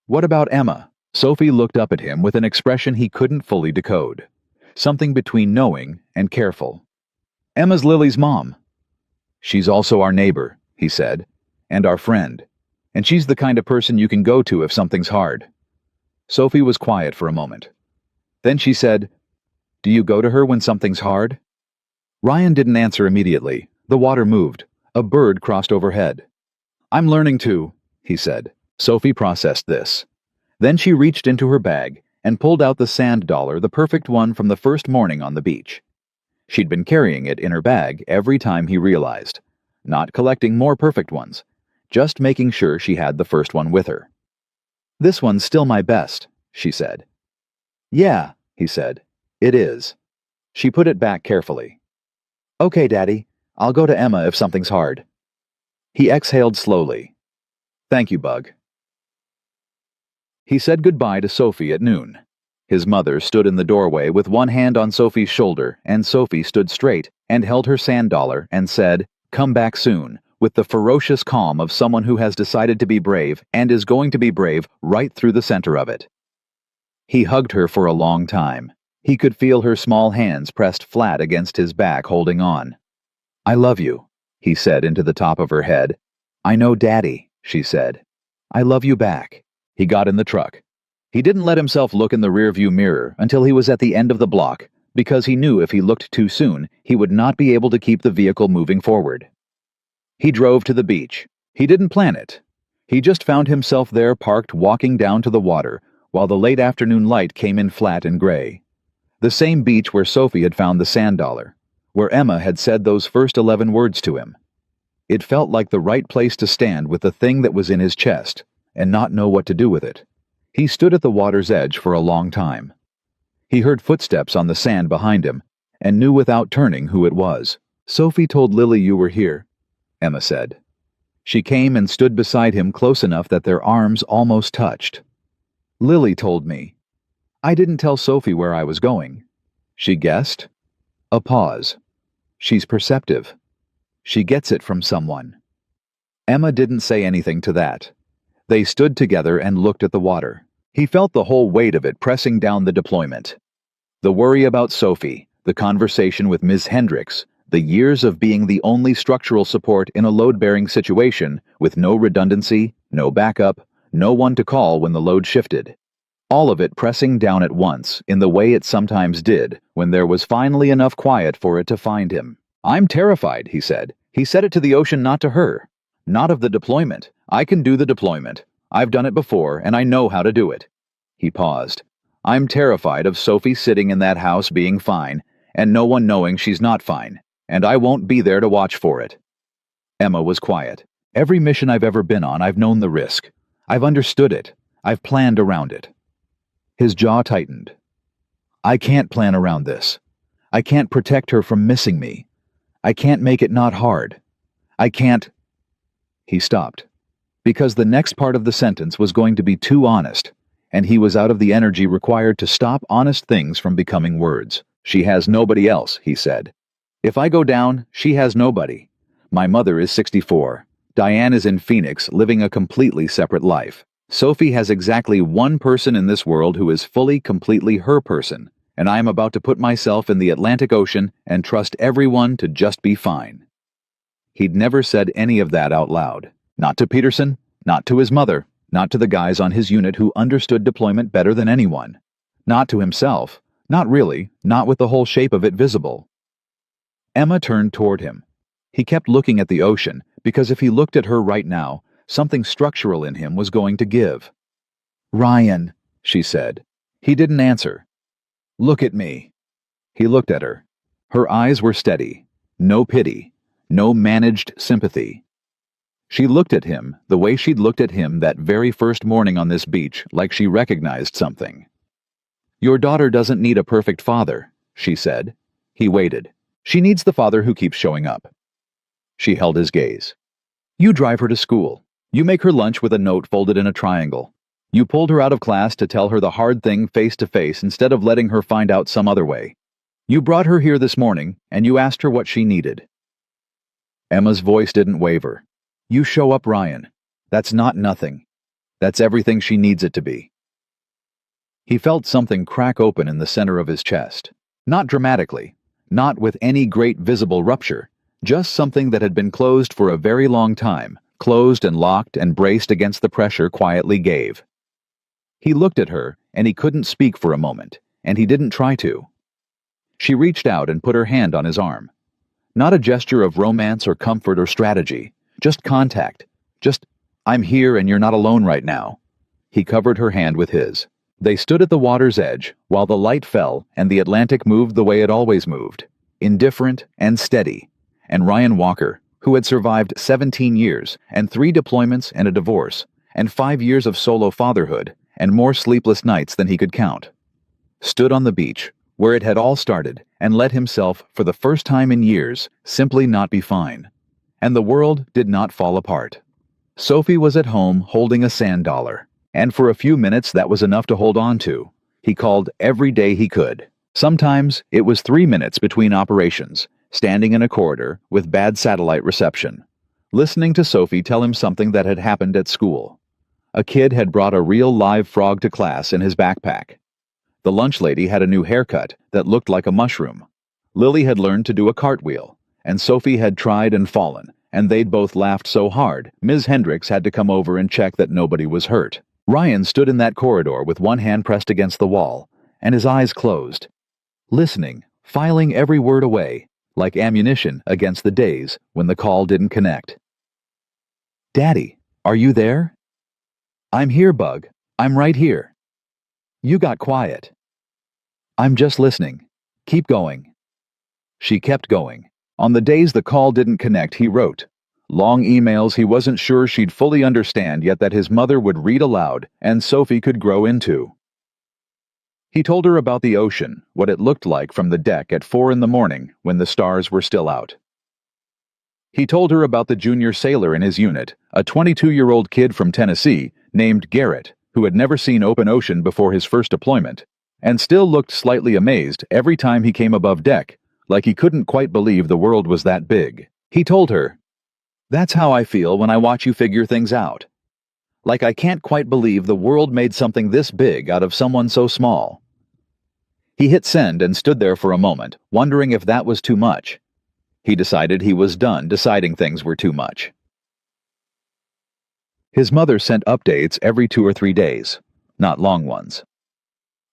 What about Emma? Sophie looked up at him with an expression he couldn't fully decode. Something between knowing and careful. Emma's Lily's mom. She's also our neighbor, he said, and our friend. And she's the kind of person you can go to if something's hard. Sophie was quiet for a moment. Then she said, "Do you go to her when something's hard?" Ryan didn't answer immediately. The water moved. A bird crossed overhead. "I'm learning to," he said. Sophie processed this. Then she reached into her bag and pulled out the sand dollar, the perfect one from the first morning on the beach. She'd been carrying it in her bag every time he realized, not collecting more perfect ones, just making sure she had the first one with her. "This one's still my best," she said. "Yeah," he said, "it is." She put it back carefully. "Okay, Daddy, I'll go to Emma if something's hard." He exhaled slowly. "Thank you, Bug." He said goodbye to Sophie at noon. His mother stood in the doorway with one hand on Sophie's shoulder, and Sophie stood straight and held her sand dollar and said, "Come back soon," with the ferocious calm of someone who has decided to be brave and is going to be brave right through the center of it. He hugged her for a long time. He could feel her small hands pressed flat against his back, holding on. "I love you," he said into the top of her head. "I know, Daddy," she said. "I love you back." He got in the truck. He didn't let himself look in the rearview mirror until he was at the end of the block, because he knew if he looked too soon, he would not be able to keep the vehicle moving forward. He drove to the beach. He didn't plan it. He just found himself there parked walking down to the water, while the late afternoon light came in flat and gray. The same beach where Sophie had found the sand dollar, where Emma had said those first 11 words to him. It felt like the right place to stand with the thing that was in his chest, and not know what to do with it. He stood at the water's edge for a long time. He heard footsteps on the sand behind him, and knew without turning who it was. "Sophie told Lily you were here," Emma said. She came and stood beside him close enough that their arms almost touched. "Lily told me. I didn't tell Sophie where I was going." She guessed. A pause. "She's perceptive. She gets it from someone." Emma didn't say anything to that. They stood together and looked at the water. He felt the whole weight of it pressing down the deployment. The worry about Sophie, the conversation with Ms. Hendricks, the years of being the only structural support in a load-bearing situation with no redundancy, no backup, no one to call when the load shifted. All of it pressing down at once in the way it sometimes did when there was finally enough quiet for it to find him. "I'm terrified," he said. He said it to the ocean, not to her. "Not of the deployment. I can do the deployment. I've done it before, and I know how to do it." He paused. "I'm terrified of Sophie sitting in that house being fine, and no one knowing she's not fine, and I won't be there to watch for it." Emma was quiet. "Every mission I've ever been on, I've known the risk. I've understood it. I've planned around it." His jaw tightened. "I can't plan around this. I can't protect her from missing me. I can't make it not hard. I can't—" He stopped, because the next part of the sentence was going to be too honest, and he was out of the energy required to stop honest things from becoming words. "She has nobody else," he said. "If I go down, she has nobody. My mother is 64. Diane is in Phoenix, living a completely separate life. Sophie has exactly one person in this world who is fully, completely her person, and I am about to put myself in the Atlantic Ocean and trust everyone to just be fine." He'd never said any of that out loud. Not to Peterson, not to his mother, not to the guys on his unit who understood deployment better than anyone. Not to himself, not really, not with the whole shape of it visible. Emma turned toward him. He kept looking at the ocean, because if he looked at her right now, something structural in him was going to give. "Ryan," she said. He didn't answer. "Look at me." He looked at her. Her eyes were steady. No pity. No managed sympathy. She looked at him the way she'd looked at him that very first morning on this beach, like she recognized something. "Your daughter doesn't need a perfect father," she said. He waited. "She needs the father who keeps showing up." She held his gaze. "You drive her to school. You make her lunch with a note folded in a triangle. You pulled her out of class to tell her the hard thing face to face instead of letting her find out some other way. You brought her here this morning, and you asked her what she needed." Emma's voice didn't waver. "You show up, Ryan. That's not nothing. That's everything she needs it to be." He felt something crack open in the center of his chest. Not dramatically, not with any great visible rupture, just something that had been closed for a very long time, closed and locked and braced against the pressure, quietly gave. He looked at her, and he couldn't speak for a moment, and he didn't try to. She reached out and put her hand on his arm. Not a gesture of romance or comfort or strategy, just contact. Just, I'm here and you're not alone right now. He covered her hand with his. They stood at the water's edge while the light fell and the Atlantic moved the way it always moved, indifferent and steady. And Ryan Walker, who had survived 17 years and 3 deployments and a divorce, and 5 years of solo fatherhood and more sleepless nights than he could count, stood on the beach where it had all started and let himself, for the first time in years, simply not be fine. And the world did not fall apart. Sophie was at home holding a sand dollar, and for a few minutes that was enough to hold on to. He called every day he could. Sometimes it was 3 minutes between operations, standing in a corridor with bad satellite reception, listening to Sophie tell him something that had happened at school. A kid had brought a real live frog to class in his backpack. The lunch lady had a new haircut that looked like a mushroom. Lily had learned to do a cartwheel, and Sophie had tried and fallen, and they'd both laughed so hard, Ms. Hendricks had to come over and check that nobody was hurt. Ryan stood in that corridor with one hand pressed against the wall, and his eyes closed, listening, filing every word away, like ammunition against the days when the call didn't connect. "Daddy, are you there?" "I'm here, Bug. I'm right here." "You got quiet." "I'm just listening. Keep going." She kept going. On the days the call didn't connect, he wrote long emails he wasn't sure she'd fully understand, yet that his mother would read aloud and Sophie could grow into. He told her about the ocean, what it looked like from the deck at 4 in the morning when the stars were still out. He told her about the junior sailor in his unit, a 22-year-old kid from Tennessee named Garrett, who had never seen open ocean before his first deployment, and still looked slightly amazed every time he came above deck, like he couldn't quite believe the world was that big. He told her, "That's how I feel when I watch you figure things out. Like I can't quite believe the world made something this big out of someone so small." He hit send and stood there for a moment, wondering if that was too much. He decided he was done deciding things were too much. His mother sent updates every 2 or 3 days, not long ones.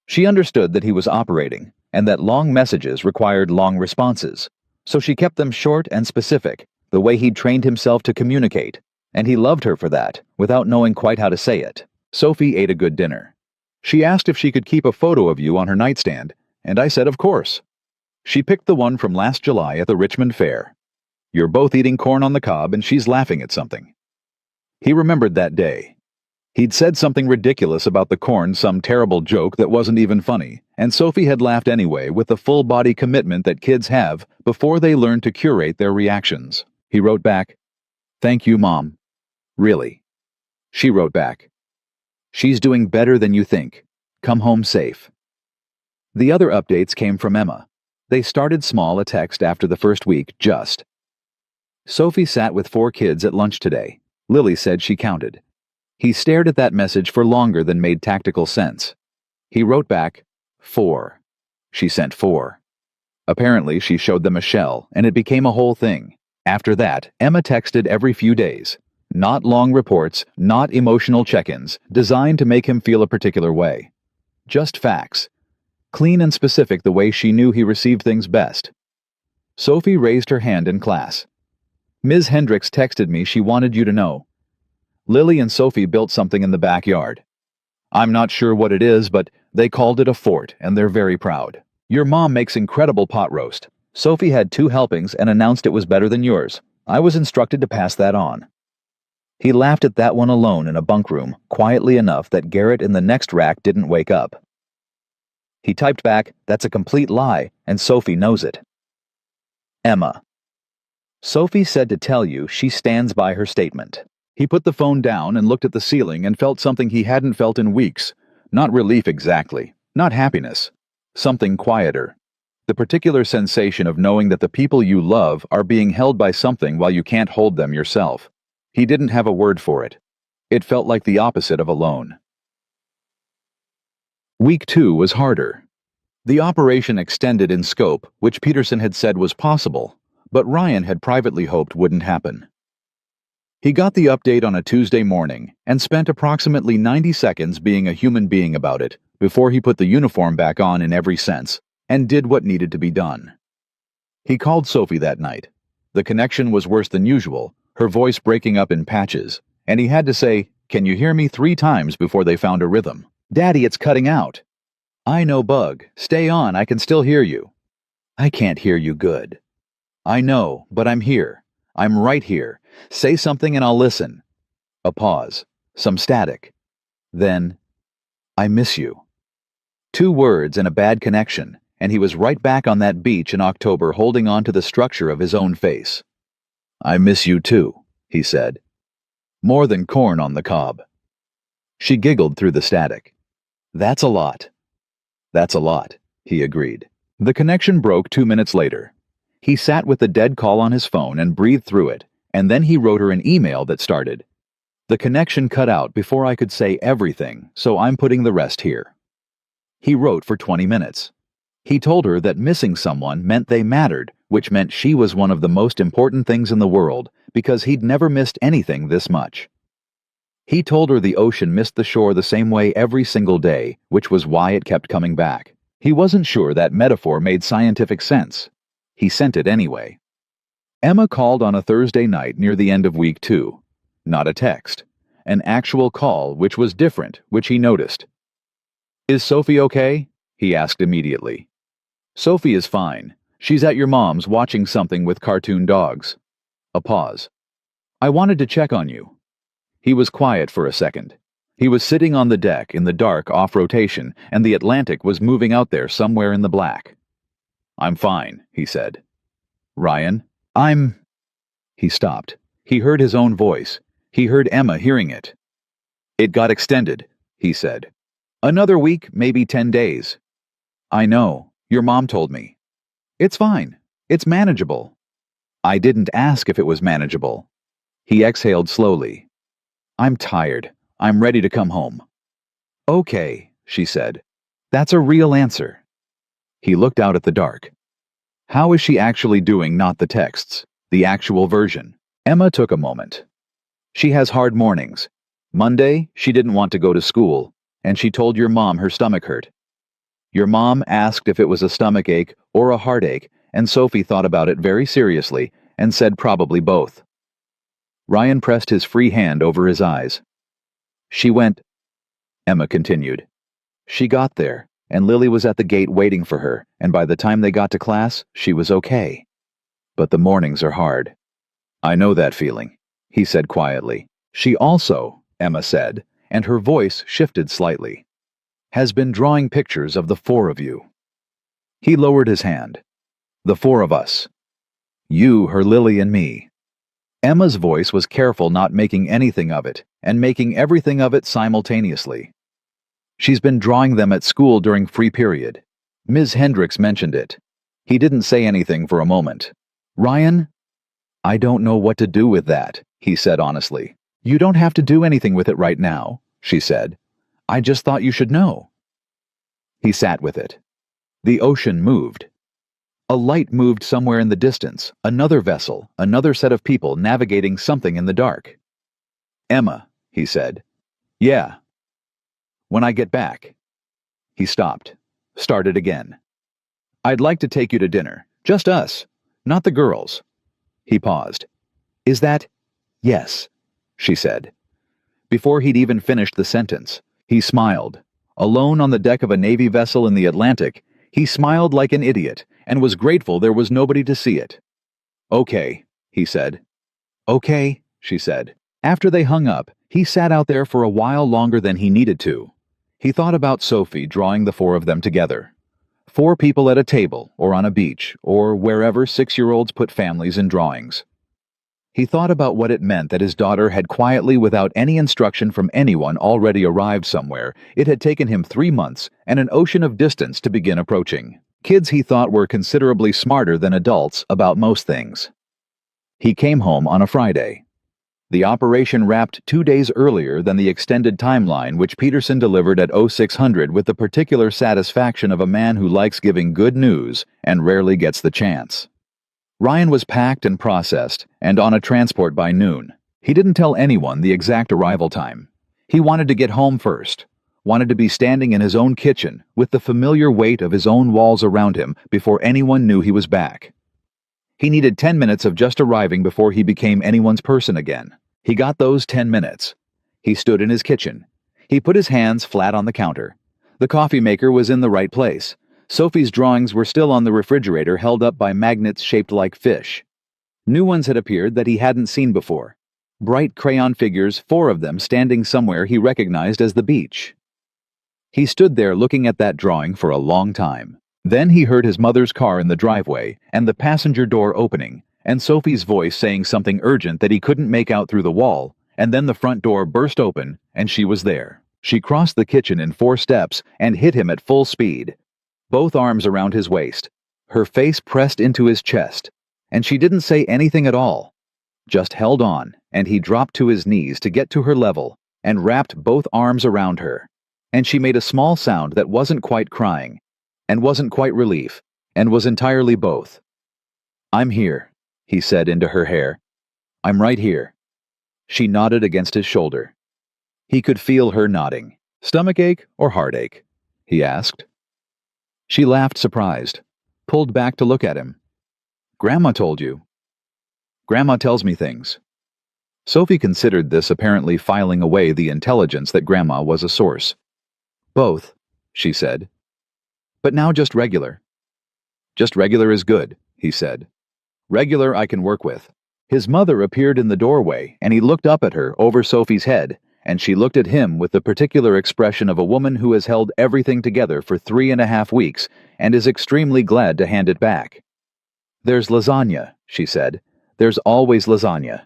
She understood that he was operating, and that long messages required long responses, so she kept them short and specific, the way he'd trained himself to communicate, and he loved her for that, without knowing quite how to say it. Sophie ate a good dinner. She asked if she could keep a photo of you on her nightstand, and I said of course. She picked the one from last July at the Richmond Fair. You're both eating corn on the cob and she's laughing at something. He remembered that day. He'd said something ridiculous about the corn, some terrible joke that wasn't even funny, and Sophie had laughed anyway with the full-body commitment that kids have before they learn to curate their reactions. He wrote back, "Thank you, Mom. Really." She wrote back, "She's doing better than you think. Come home safe." The other updates came from Emma. They started small, a text after the first week, just. Sophie sat with 4 kids at lunch today. Lily said she counted. He stared at that message for longer than made tactical sense. He wrote back, 4. She sent 4. Apparently, she showed them a shell, and it became a whole thing. After that, Emma texted every few days. Not long reports, not emotional check-ins, designed to make him feel a particular way. Just facts. Clean and specific, the way she knew he received things best. Sophie raised her hand in class. "Ms. Hendricks texted me she wanted you to know. Lily and Sophie built something in the backyard. I'm not sure what it is, but they called it a fort, and they're very proud. Your mom makes incredible pot roast. Sophie had 2 helpings and announced it was better than yours. I was instructed to pass that on." He laughed at that one alone in a bunk room, quietly enough that Garrett in the next rack didn't wake up. He typed back, "That's a complete lie, and Sophie knows it." Emma. Sophie said to tell you she stands by her statement. He put the phone down and looked at the ceiling and felt something he hadn't felt in weeks. Not relief exactly, not happiness. Something quieter. The particular sensation of knowing that the people you love are being held by something while you can't hold them yourself. He didn't have a word for it. It felt like the opposite of alone. Week 2 was harder. The operation extended in scope, which Peterson had said was possible, but Ryan had privately hoped wouldn't happen. He got the update on a Tuesday morning and spent approximately 90 seconds being a human being about it before he put the uniform back on in every sense and did what needed to be done. He called Sophie that night. The connection was worse than usual, her voice breaking up in patches, and he had to say, "Can you hear me?" 3 times before they found a rhythm. "Daddy, it's cutting out." "I know, Bug. Stay on, I can still hear you." "I can't hear you good." "I know, but I'm here. I'm right here. Say something and I'll listen." A pause. Some static. Then, "I miss you." 2 words and a bad connection, and he was right back on that beach in October holding on to the structure of his own face. "I miss you too," he said. "More than corn on the cob." She giggled through the static. "That's a lot." "That's a lot," he agreed. The connection broke 2 minutes later. He sat with the dead call on his phone and breathed through it, and then he wrote her an email that started, "The connection cut out before I could say everything, so I'm putting the rest here." He wrote for 20 minutes. He told her that missing someone meant they mattered, which meant she was one of the most important things in the world, because he'd never missed anything this much. He told her the ocean missed the shore the same way every single day, which was why it kept coming back. He wasn't sure that metaphor made scientific sense. He sent it anyway. Emma called on a Thursday night near the end of week 2. Not a text. An actual call, which was different, which he noticed. "Is Sophie okay?" he asked immediately. "Sophie is fine. She's at your mom's watching something with cartoon dogs." A pause. "I wanted to check on you." He was quiet for a second. He was sitting on the deck in the dark off rotation, and the Atlantic was moving out there somewhere in the black. "I'm fine," he said. "Ryan, I'm—" He stopped. He heard his own voice. He heard Emma hearing it. "It got extended," he said. "Another week, maybe 10 days. "I know. Your mom told me." "It's fine. It's manageable." "I didn't ask if it was manageable." He exhaled slowly. "I'm tired. I'm ready to come home." "Okay," she said. "That's a real answer." He looked out at the dark. How is she actually doing, not the texts, the actual version? Emma took a moment. She has hard mornings. Monday, she didn't want to go to school, and she told your mom her stomach hurt. Your mom asked if it was a stomach ache or a heartache, and Sophie thought about it very seriously and said probably both. Ryan pressed his free hand over his eyes. "She went," Emma continued. "She got there, and Lily was at the gate waiting for her, and by the time they got to class, she was okay. But the mornings are hard." "I know that feeling," he said quietly. "She also," Emma said, and her voice shifted slightly, "has been drawing pictures of the 4 of you." He lowered his hand. "The 4 of us. You, her Lily, and me." Emma's voice was careful, not making anything of it, and making everything of it simultaneously. "She's been drawing them at school during free period. Ms. Hendricks mentioned it." He didn't say anything for a moment. "Ryan, I don't know what to do with that," he said honestly. "You don't have to do anything with it right now," she said. "I just thought you should know." He sat with it. The ocean moved. A light moved somewhere in the distance, another vessel, another set of people navigating something in the dark. "Emma," he said. "Yeah." "When I get back." He stopped, started again. "I'd like to take you to dinner. Just us. Not the girls." He paused. "Is that—" "Yes," she said. Before he'd even finished the sentence, he smiled. Alone on the deck of a Navy vessel in the Atlantic, he smiled like an idiot and was grateful there was nobody to see it. "Okay," he said. "Okay," she said. After they hung up, he sat out there for a while longer than he needed to. He thought about Sophie drawing the 4 of them together. 4 people at a table, or on a beach, or wherever 6-year-olds put families in drawings. He thought about what it meant that his daughter had quietly, without any instruction from anyone, already arrived somewhere. It had taken him 3 months and an ocean of distance to begin approaching. Kids, he thought, were considerably smarter than adults about most things. He came home on a Friday. The operation wrapped 2 days earlier than the extended timeline which Peterson delivered at 0600, with the particular satisfaction of a man who likes giving good news and rarely gets the chance. Ryan was packed and processed and on a transport by noon. He didn't tell anyone the exact arrival time. He wanted to get home first, wanted to be standing in his own kitchen with the familiar weight of his own walls around him before anyone knew he was back. He needed 10 minutes of just arriving before he became anyone's person again. He got those 10 minutes. He stood in his kitchen. He put his hands flat on the counter. The coffee maker was in the right place. Sophie's drawings were still on the refrigerator, held up by magnets shaped like fish. New ones had appeared that he hadn't seen before. Bright crayon figures, 4 of them standing somewhere he recognized as the beach. He stood there looking at that drawing for a long time. Then he heard his mother's car in the driveway, and the passenger door opening, and Sophie's voice saying something urgent that he couldn't make out through the wall, and then the front door burst open, and she was there. She crossed the kitchen in 4 steps and hit him at full speed, both arms around his waist, her face pressed into his chest, and she didn't say anything at all, just held on, and he dropped to his knees to get to her level and wrapped both arms around her, and she made a small sound that wasn't quite crying, and wasn't quite relief, and was entirely both. "I'm here," he said into her hair. "I'm right here." She nodded against his shoulder. He could feel her nodding. "Stomachache or heartache?" he asked. She laughed, surprised, pulled back to look at him. "Grandma told you." "Grandma tells me things." Sophie considered this, apparently filing away the intelligence that Grandma was a source. "Both," she said. "But now just regular." "Just regular is good," he said. "Regular I can work with." His mother appeared in the doorway, and he looked up at her over Sophie's head, and she looked at him with the particular expression of a woman who has held everything together for 3.5 weeks and is extremely glad to hand it back. "There's lasagna," she said. "There's always lasagna.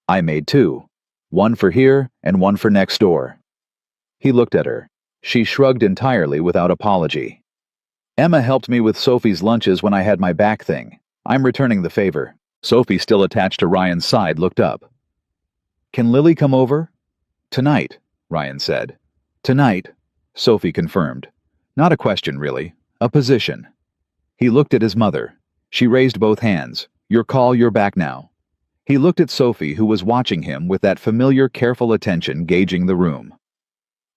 I made 2. One for here and one for next door." He looked at her. She shrugged entirely without apology. "Emma helped me with Sophie's lunches when I had my back thing. I'm returning the favor." Sophie, still attached to Ryan's side, looked up. "Can Lily come over?" "Tonight," Ryan said. "Tonight," Sophie confirmed. Not a question, really. A position. He looked at his mother. She raised both hands. "Your call, you're back now." He looked at Sophie, who was watching him with that familiar, careful attention, gauging the room.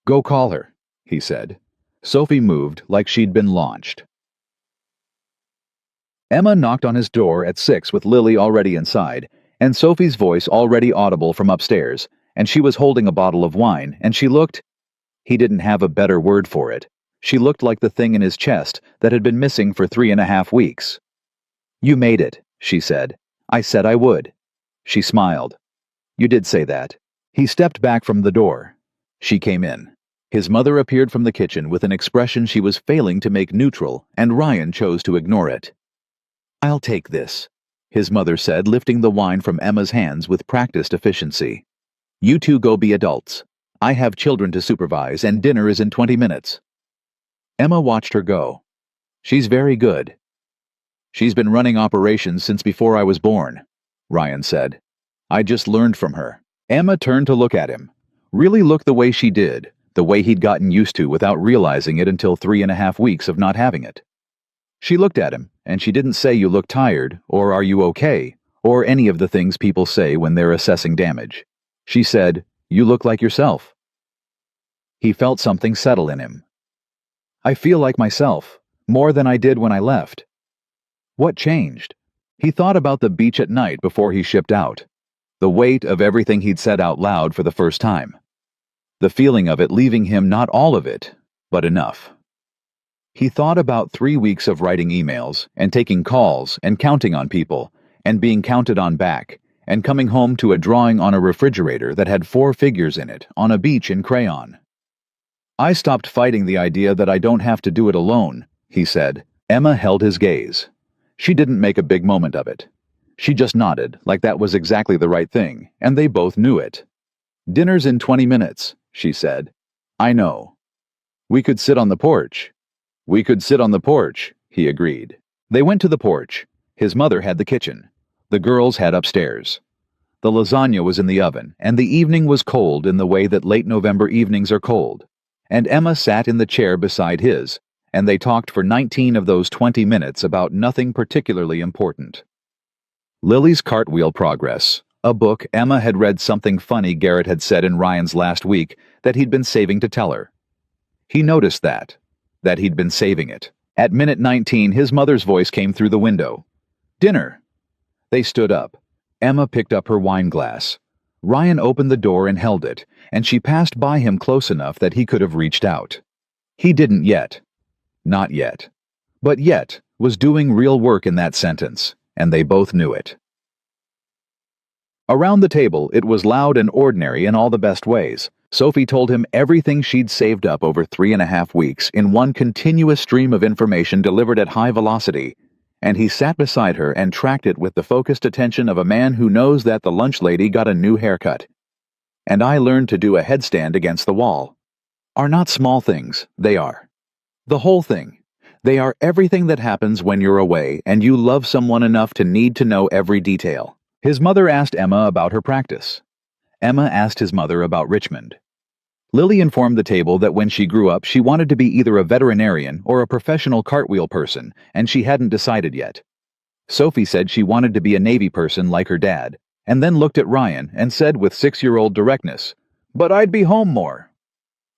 "Go call her," he said. Sophie moved like she'd been launched. Emma knocked on his door at 6 with Lily already inside, and Sophie's voice already audible from upstairs, and she was holding a bottle of wine, and she looked— he didn't have a better word for it. She looked like the thing in his chest that had been missing for 3.5 weeks. "You made it," she said. "I said I would." She smiled. "You did say that." He stepped back from the door. She came in. His mother appeared from the kitchen with an expression she was failing to make neutral, and Ryan chose to ignore it. "I'll take this," his mother said, lifting the wine from Emma's hands with practiced efficiency. "You two go be adults. I have children to supervise, and dinner is in 20 minutes. Emma watched her go. "She's very good." "She's been running operations since before I was born," Ryan said. "I just learned from her." Emma turned to look at him. Really look the way she did, the way he'd gotten used to without realizing it until 3.5 weeks of not having it. She looked at him, and she didn't say "you look tired," or "are you okay," or any of the things people say when they're assessing damage. She said, "You look like yourself." He felt something settle in him. "I feel like myself, more than I did when I left." What changed? He thought about the beach at night before he shipped out. The weight of everything he'd said out loud for the first time. The feeling of it leaving him, not all of it, but enough. He thought about 3 weeks of writing emails, and taking calls, and counting on people, and being counted on back, and coming home to a drawing on a refrigerator that had 4 figures in it, on a beach in crayon. "I stopped fighting the idea that I don't have to do it alone," he said. Emma held his gaze. She didn't make a big moment of it. She just nodded, like that was exactly the right thing, and they both knew it. "Dinner's in 20 minutes, she said. "I know. We could sit on the porch." "We could sit on the porch," he agreed. They went to the porch. His mother had the kitchen. The girls had upstairs. The lasagna was in the oven, and the evening was cold in the way that late November evenings are cold. And Emma sat in the chair beside his, and they talked for 19 of those 20 minutes about nothing particularly important. Lily's cartwheel progress, A book. Emma had read something funny Garrett had said in Ryan's last week that he'd been saving to tell her. He noticed that he'd been saving it. At minute 19, his mother's voice came through the window. "Dinner." They stood up. Emma picked up her wine glass. Ryan opened the door and held it, and she passed by him close enough that he could have reached out. He didn't yet. Not yet. But yet was doing real work in that sentence, and they both knew it. Around the table, it was loud and ordinary in all the best ways. Sophie told him everything she'd saved up over 3.5 weeks in one continuous stream of information delivered at high velocity, and he sat beside her and tracked it with the focused attention of a man who knows that the lunch lady got a new haircut. "And I learned to do a headstand against the wall." Are not small things, they are. The whole thing. They are everything that happens when you're away and you love someone enough to need to know every detail. His mother asked Emma about her practice. Emma asked his mother about Richmond. Lily informed the table that when she grew up she wanted to be either a veterinarian or a professional cartwheel person, and she hadn't decided yet. Sophie said she wanted to be a Navy person like her dad, and then looked at Ryan and said with 6-year-old directness, "But I'd be home more."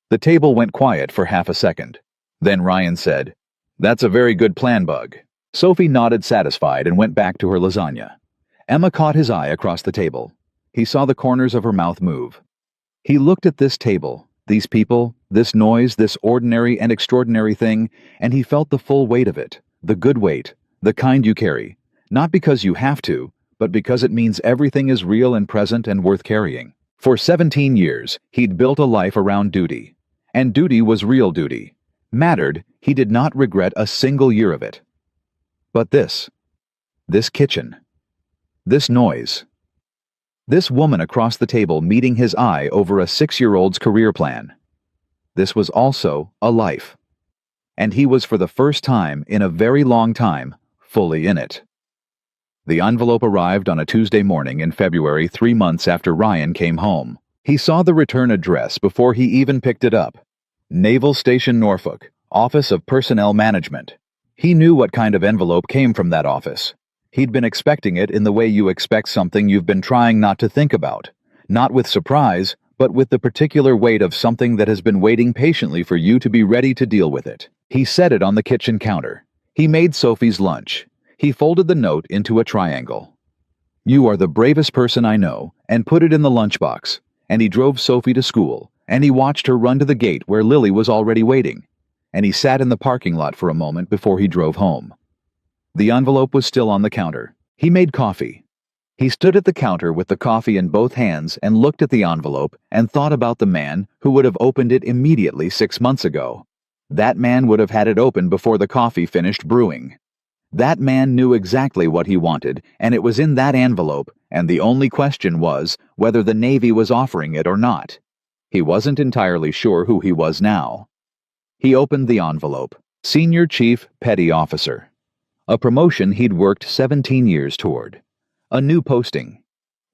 The table went quiet for half a second. Then Ryan said, "That's a very good plan, Bug." Sophie nodded satisfied and went back to her lasagna. Emma caught his eye across the table. He saw the corners of her mouth move. He looked at this table, these people, this noise, this ordinary and extraordinary thing, and he felt the full weight of it, the good weight, the kind you carry, not because you have to, but because it means everything is real and present and worth carrying. For 17 years, he'd built a life around duty. And duty was real duty. Mattered. He did not regret a single year of it. But this kitchen, this noise, this woman across the table meeting his eye over a 6-year-old's career plan. This was also a life. And he was for the first time in a very long time fully in it. The envelope arrived on a Tuesday morning in February, 3 months after Ryan came home. He saw the return address before he even picked it up. Naval Station, Norfolk, Office of Personnel Management. He knew what kind of envelope came from that office. He'd been expecting it in the way you expect something you've been trying not to think about, not with surprise, but with the particular weight of something that has been waiting patiently for you to be ready to deal with it. He set it on the kitchen counter. He made Sophie's lunch. He folded the note into a triangle. "You are the bravest person I know," and put it in the lunchbox. And he drove Sophie to school, and he watched her run to the gate where Lily was already waiting, and he sat in the parking lot for a moment before he drove home. The envelope was still on the counter. He made coffee. He stood at the counter with the coffee in both hands and looked at the envelope and thought about the man who would have opened it immediately 6 months ago. That man would have had it open before the coffee finished brewing. That man knew exactly what he wanted, and it was in that envelope, and the only question was whether the Navy was offering it or not. He wasn't entirely sure who he was now. He opened the envelope. Senior Chief Petty Officer. A promotion he'd worked 17 years toward. A new posting.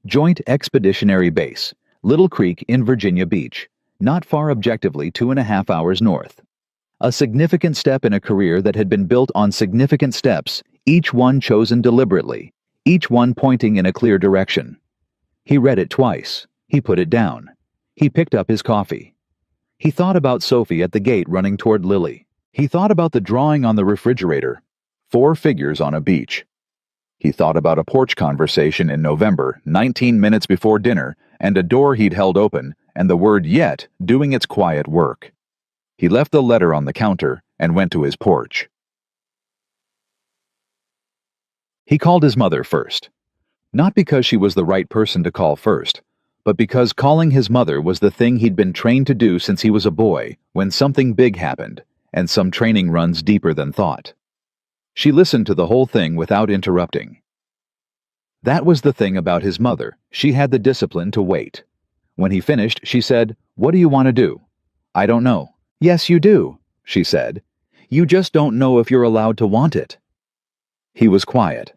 Joint Expeditionary Base, Little Creek in Virginia Beach, not far objectively 2.5 hours north. A significant step in a career that had been built on significant steps, each one chosen deliberately, each one pointing in a clear direction. He read it twice. He put it down. He picked up his coffee. He thought about Sophie at the gate running toward Lily. He thought about the drawing on the refrigerator. 4 figures on a beach. He thought about a porch conversation in November, 19 minutes before dinner, and a door he'd held open, and the word "yet" doing its quiet work. He left the letter on the counter and went to his porch. He called his mother first. Not because she was the right person to call first, but because calling his mother was the thing he'd been trained to do since he was a boy, when something big happened, and some training runs deeper than thought. She listened to the whole thing without interrupting. That was the thing about his mother. She had the discipline to wait. When he finished, she said, "What do you want to do?" "I don't know." "Yes, you do," she said. "You just don't know if you're allowed to want it." He was quiet.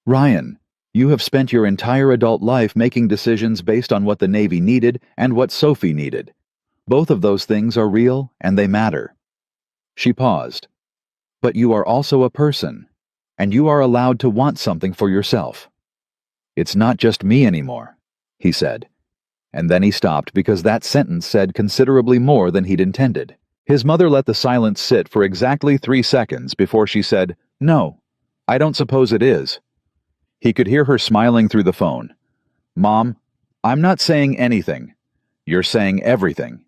"Ryan, you have spent your entire adult life making decisions based on what the Navy needed and what Sophie needed. Both of those things are real and they matter." She paused. "But you are also a person, and you are allowed to want something for yourself." It's not just me anymore, he said. And then he stopped because that sentence said considerably more than he'd intended. His mother let the silence sit for exactly 3 seconds before she said, "No, I don't suppose it is." He could hear her smiling through the phone. "Mom, I'm not saying anything. You're saying everything.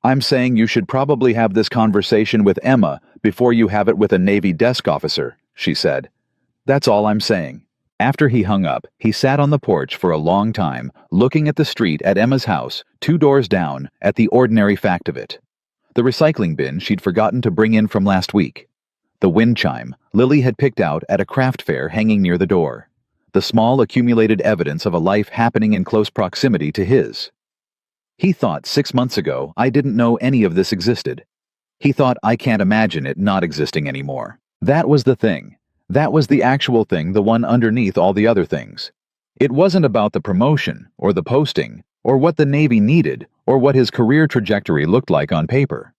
I'm saying you should probably have this conversation with Emma before you have it with a Navy desk officer," she said. "That's all I'm saying." After he hung up, he sat on the porch for a long time, looking at the street at Emma's house, 2 doors down, at the ordinary fact of it. The recycling bin she'd forgotten to bring in from last week. The wind chime Lily had picked out at a craft fair hanging near the door. The small accumulated evidence of a life happening in close proximity to his. He thought 6 months ago I didn't know any of this existed. He thought I can't imagine it not existing anymore. That was the thing. That was the actual thing, the one underneath all the other things. It wasn't about the promotion, or the posting, or what the Navy needed, or what his career trajectory looked like on paper.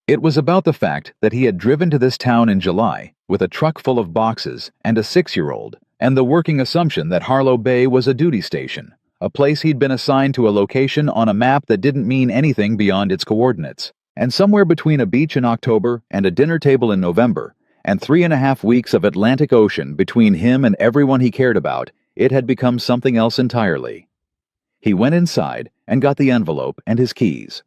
It was about the fact that he had driven to this town in July with a truck full of boxes and a 6-year-old, and the working assumption that Harlow Bay was a duty station, a place he'd been assigned to a location on a map that didn't mean anything beyond its coordinates. And somewhere between a beach in October and a dinner table in November, and 3.5 weeks of Atlantic Ocean between him and everyone he cared about, it had become something else entirely. He went inside and got the envelope and his keys.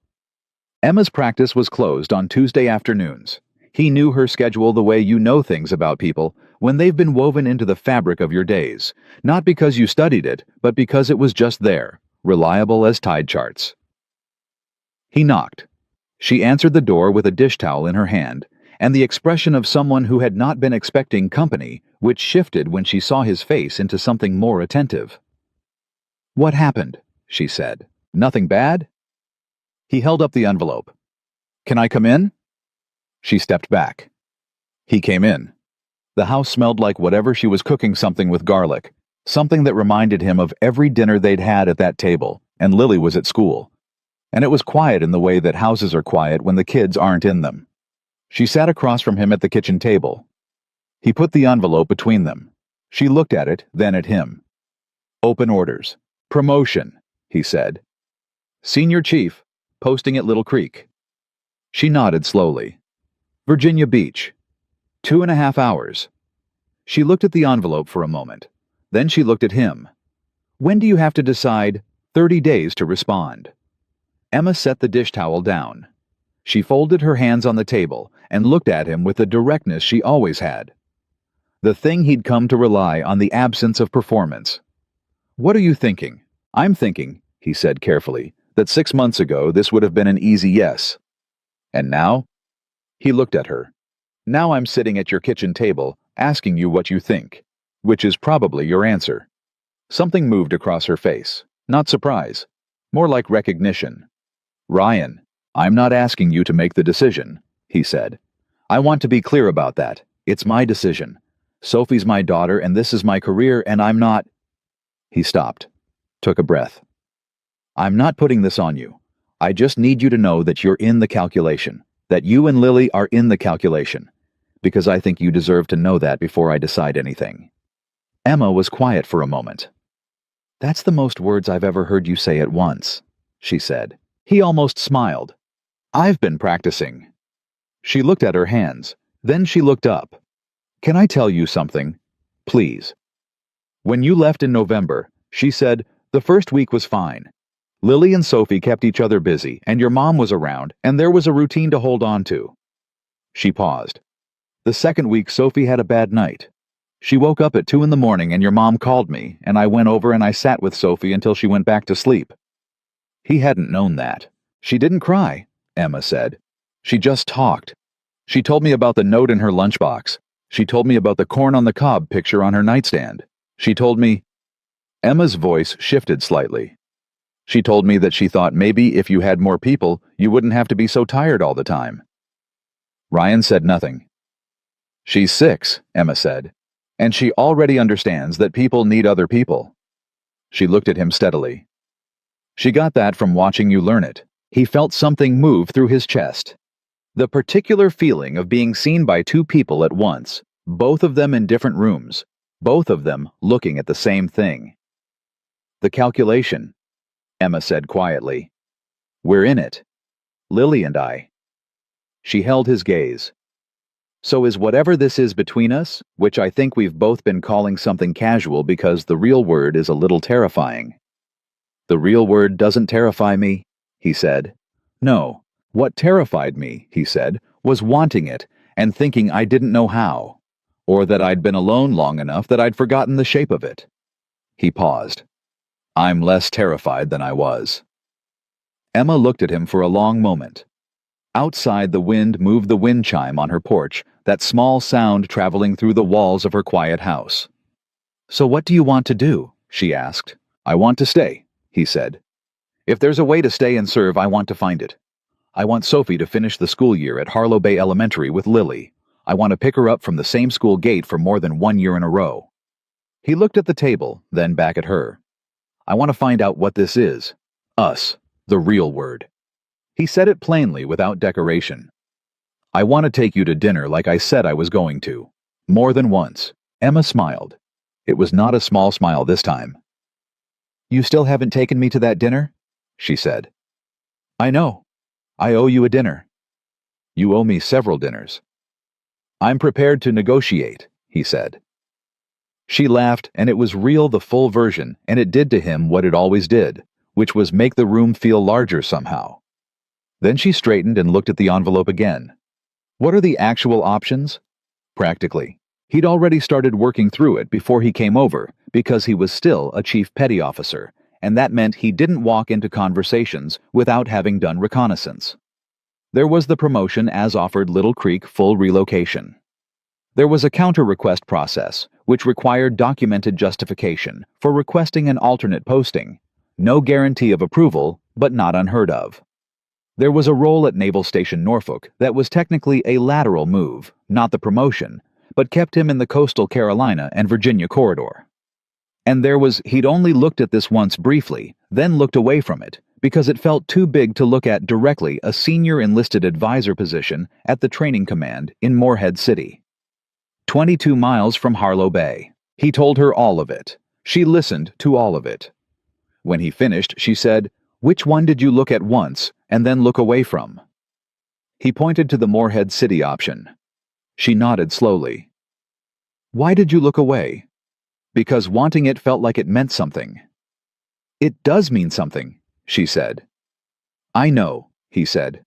Emma's practice was closed on Tuesday afternoons. He knew her schedule the way you know things about people when they've been woven into the fabric of your days, not because you studied it, but because it was just there, reliable as tide charts. He knocked. She answered the door with a dish towel in her hand, and the expression of someone who had not been expecting company, which shifted when she saw his face into something more attentive. "What happened?" she said. "Nothing bad?" He held up the envelope. "Can I come in?" She stepped back. He came in. The house smelled like whatever she was cooking, something with garlic, something that reminded him of every dinner they'd had at that table, and Lily was at school. And it was quiet in the way that houses are quiet when the kids aren't in them. She sat across from him at the kitchen table. He put the envelope between them. She looked at it, then at him. "Open orders. Promotion," he said. "Senior Chief, posting at Little Creek." She nodded slowly. "Virginia Beach. 2.5 hours." She looked at the envelope for a moment. Then she looked at him. "When do you have to decide?" 30 days to respond." Emma set the dish towel down. She folded her hands on the table and looked at him with the directness she always had. The thing he'd come to rely on, the absence of performance. "What are you thinking?" "I'm thinking," he said carefully, "that 6 months ago this would have been an easy yes. And now?" He looked at her. "Now I'm sitting at your kitchen table asking you what you think, which is probably your answer." Something moved across her face. Not surprise. More like recognition. "Ryan, I'm not asking you to make the decision," he said. "I want to be clear about that. It's my decision. Sophie's my daughter and this is my career and I'm not—" He stopped. Took a breath. "I'm not putting this on you. I just need you to know that you're in the calculation. That you and Lily are in the calculation. Because I think you deserve to know that before I decide anything." Emma was quiet for a moment. "That's the most words I've ever heard you say at once," she said. He almost smiled. "I've been practicing." She looked at her hands. Then she looked up. "Can I tell you something? Please." "When you left in November," she said, "the first week was fine. Lily and Sophie kept each other busy, and your mom was around, and there was a routine to hold on to." She paused. "The second week Sophie had a bad night. She woke up at 2 in the morning and your mom called me, and I went over and I sat with Sophie until she went back to sleep." He hadn't known that. "She didn't cry," Emma said. "She just talked. She told me about the note in her lunchbox. She told me about the corn on the cob picture on her nightstand. She told me—" Emma's voice shifted slightly. "She told me that she thought maybe if you had more people, you wouldn't have to be so tired all the time." Ryan said nothing. "She's 6, Emma said, and she already understands that people need other people." She looked at him steadily. "She got that from watching you learn it." He felt something move through his chest. The particular feeling of being seen by 2 people at once, both of them in different rooms, both of them looking at the same thing. The calculation, Emma said quietly. We're in it. Lily and I. She held his gaze. So is whatever this is between us, which I think we've both been calling something casual because the real word is a little terrifying. The real word doesn't terrify me, he said. No, what terrified me, he said, was wanting it and thinking I didn't know how, or that I'd been alone long enough that I'd forgotten the shape of it. He paused. I'm less terrified than I was. Emma looked at him for a long moment. Outside, the wind moved the wind chime on her porch, that small sound traveling through the walls of her quiet house. So what do you want to do? She asked. I want to stay, he said. If there's a way to stay and serve, I want to find it. I want Sophie to finish the school year at Harlow Bay Elementary with Lily. I want to pick her up from the same school gate for more than 1 year in a row. He looked at the table, then back at her. I want to find out what this is. Us, the real word. He said it plainly without decoration. I want to take you to dinner like I said I was going to. More than once. Emma smiled. It was not a small smile this time. You still haven't taken me to that dinner? She said. I know. I owe you a dinner. You owe me several dinners. I'm prepared to negotiate, he said. She laughed, and it was real, the full version, and it did to him what it always did, which was make the room feel larger somehow. Then she straightened and looked at the envelope again. What are the actual options? Practically. He'd already started working through it before he came over, because he was still a chief petty officer, and that meant he didn't walk into conversations without having done reconnaissance. There was the promotion as offered Little Creek full relocation. There was a counter-request process, which required documented justification for requesting an alternate posting. No guarantee of approval, but not unheard of. There was a role at Naval Station Norfolk that was technically a lateral move, not the promotion, but kept him in the coastal Carolina and Virginia corridor. And there was, he'd only looked at this once briefly, then looked away from it, because it felt too big to look at directly, a senior enlisted advisor position at the training command in Morehead City. 22 miles from Harlow Bay. He told her all of it. She listened to all of it. When he finished, she said, Which one did you look at once and then look away from? He pointed to the Morehead City option. She nodded slowly. Why did you look away? Because wanting it felt like it meant something. It does mean something, she said. I know, he said.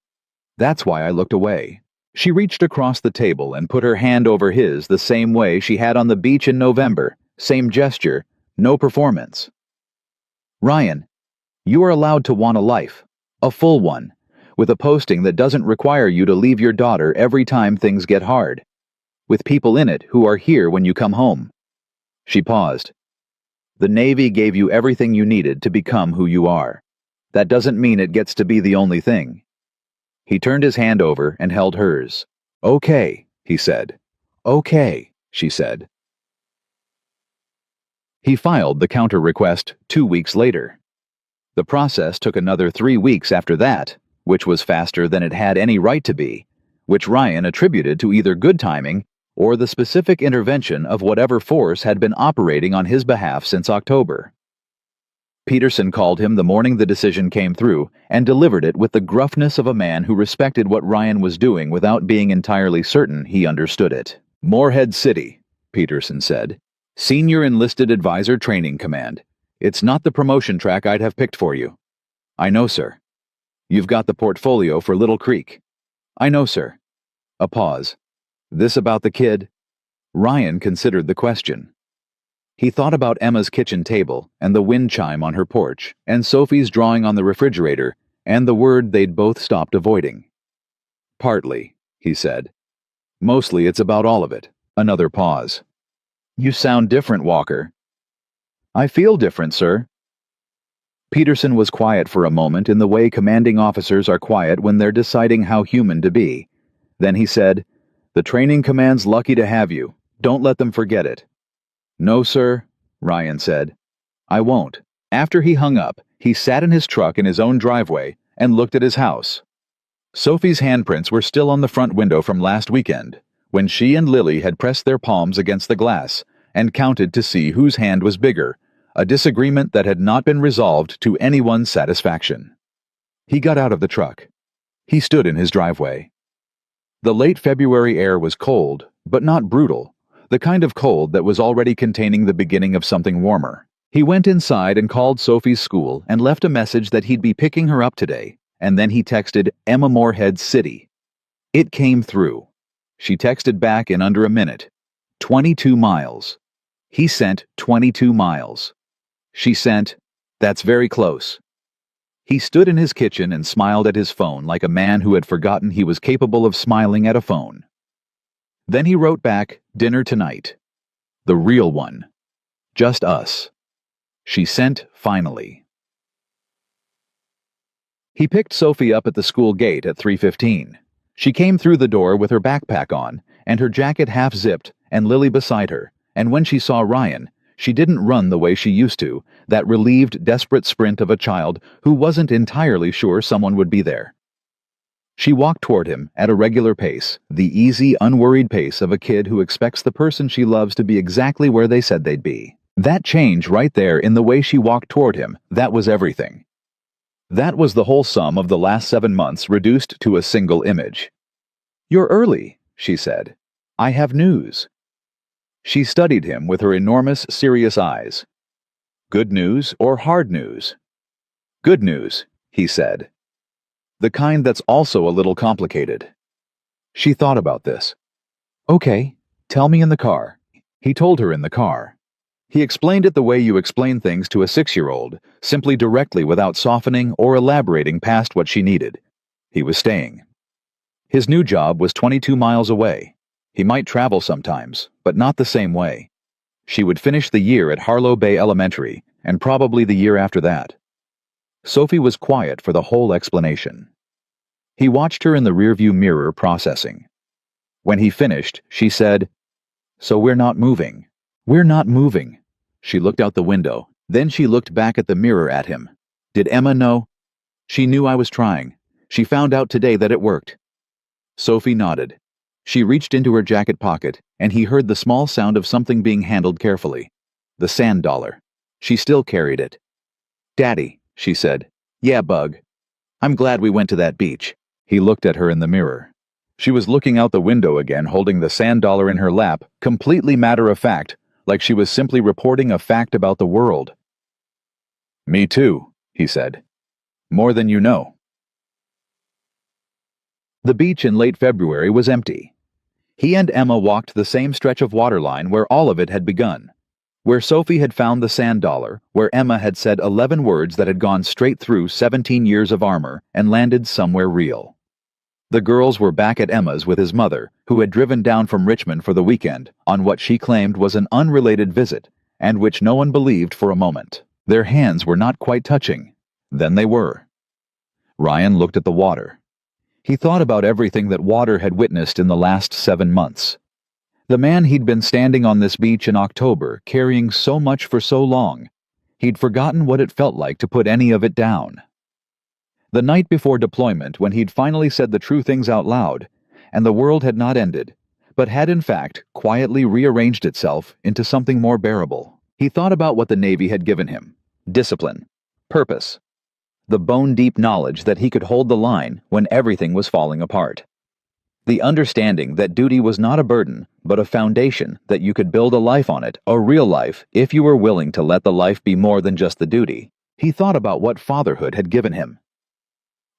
That's why I looked away. She reached across the table and put her hand over his the same way she had on the beach in November, same gesture, no performance. Ryan, you are allowed to want a life, a full one, with a posting that doesn't require you to leave your daughter every time things get hard, with people in it who are here when you come home. She paused. The Navy gave you everything you needed to become who you are. That doesn't mean it gets to be the only thing. He turned his hand over and held hers. Okay, he said. Okay, she said. He filed the counter request 2 weeks later. The process took another 3 weeks after that, which was faster than it had any right to be, which Ryan attributed to either good timing or the specific intervention of whatever force had been operating on his behalf since October. Peterson called him the morning the decision came through and delivered it with the gruffness of a man who respected what Ryan was doing without being entirely certain he understood it. Morehead City, Peterson said. Senior Enlisted Advisor Training Command. It's not the promotion track I'd have picked for you. I know, sir. You've got the portfolio for Little Creek. I know, sir. A pause. This about the kid? Ryan considered the question. He thought about Emma's kitchen table and the wind chime on her porch and Sophie's drawing on the refrigerator and the word they'd both stopped avoiding. Partly, he said. Mostly it's about all of it. Another pause. You sound different, Walker. I feel different, sir. Peterson was quiet for a moment in the way commanding officers are quiet when they're deciding how human to be. Then he said, The training command's lucky to have you. Don't let them forget it. No, sir, Ryan said. I won't. After he hung up, he sat in his truck in his own driveway and looked at his house. Sophie's handprints were still on the front window from last weekend, when she and Lily had pressed their palms against the glass and counted to see whose hand was bigger, a disagreement that had not been resolved to anyone's satisfaction. He got out of the truck. He stood in his driveway. The late February air was cold, but not brutal, the kind of cold that was already containing the beginning of something warmer. He went inside and called Sophie's school and left a message that he'd be picking her up today, and then he texted Emma Moorhead City. It came through. She texted back in under a minute. 22 miles. He sent 22 miles. She sent, "That's very close." He stood in his kitchen and smiled at his phone like a man who had forgotten he was capable of smiling at a phone. Then he wrote back, "Dinner tonight. The real one. Just us." She sent finally. He picked Sophie up at the school gate at 3:15. She came through the door with her backpack on, and her jacket half-zipped, and Lily beside her, and when she saw Ryan, she didn't run the way she used to, that relieved, desperate sprint of a child who wasn't entirely sure someone would be there. She walked toward him at a regular pace, the easy, unworried pace of a kid who expects the person she loves to be exactly where they said they'd be. That change right there in the way she walked toward him, that was everything. That was the whole sum of the last 7 months reduced to a single image. "You're early," she said. "I have news." She studied him with her enormous, serious eyes. "Good news or hard news?" "Good news," he said. "The kind that's also a little complicated." She thought about this. "Okay, tell me in the car." He told her in the car. He explained it the way you explain things to a 6-year-old, simply directly without softening or elaborating past what she needed. He was staying. His new job was 22 miles away. He might travel sometimes, but not the same way. She would finish the year at Harlow Bay Elementary, and probably the year after that. Sophie was quiet for the whole explanation. He watched her in the rearview mirror processing. When he finished, she said, "So we're not moving." "We're not moving." She looked out the window. Then she looked back at the mirror at him. "Did Emma know?" "She knew I was trying. She found out today that it worked." Sophie nodded. She reached into her jacket pocket, and he heard the small sound of something being handled carefully. The sand dollar. She still carried it. "Daddy," she said. "Yeah, Bug. I'm glad we went to that beach." He looked at her in the mirror. She was looking out the window again, holding the sand dollar in her lap, completely matter-of-fact, like she was simply reporting a fact about the world. "Me too," he said. "More than you know." The beach in late February was empty. He and Emma walked the same stretch of waterline where all of it had begun, where Sophie had found the sand dollar, where Emma had said 11 words that had gone straight through 17 years of armor and landed somewhere real. The girls were back at Emma's with his mother, who had driven down from Richmond for the weekend on what she claimed was an unrelated visit, and which no one believed for a moment. Their hands were not quite touching. Then they were. Ryan looked at the water. He thought about everything that water had witnessed in the last 7 months. The man he'd been standing on this beach in October, carrying so much for so long, he'd forgotten what it felt like to put any of it down. The night before deployment, when he'd finally said the true things out loud, and the world had not ended, but had in fact quietly rearranged itself into something more bearable. He thought about what the Navy had given him: discipline, purpose, the bone-deep knowledge that he could hold the line when everything was falling apart. The understanding that duty was not a burden, but a foundation that you could build a life on it, a real life, if you were willing to let the life be more than just the duty. He thought about what fatherhood had given him.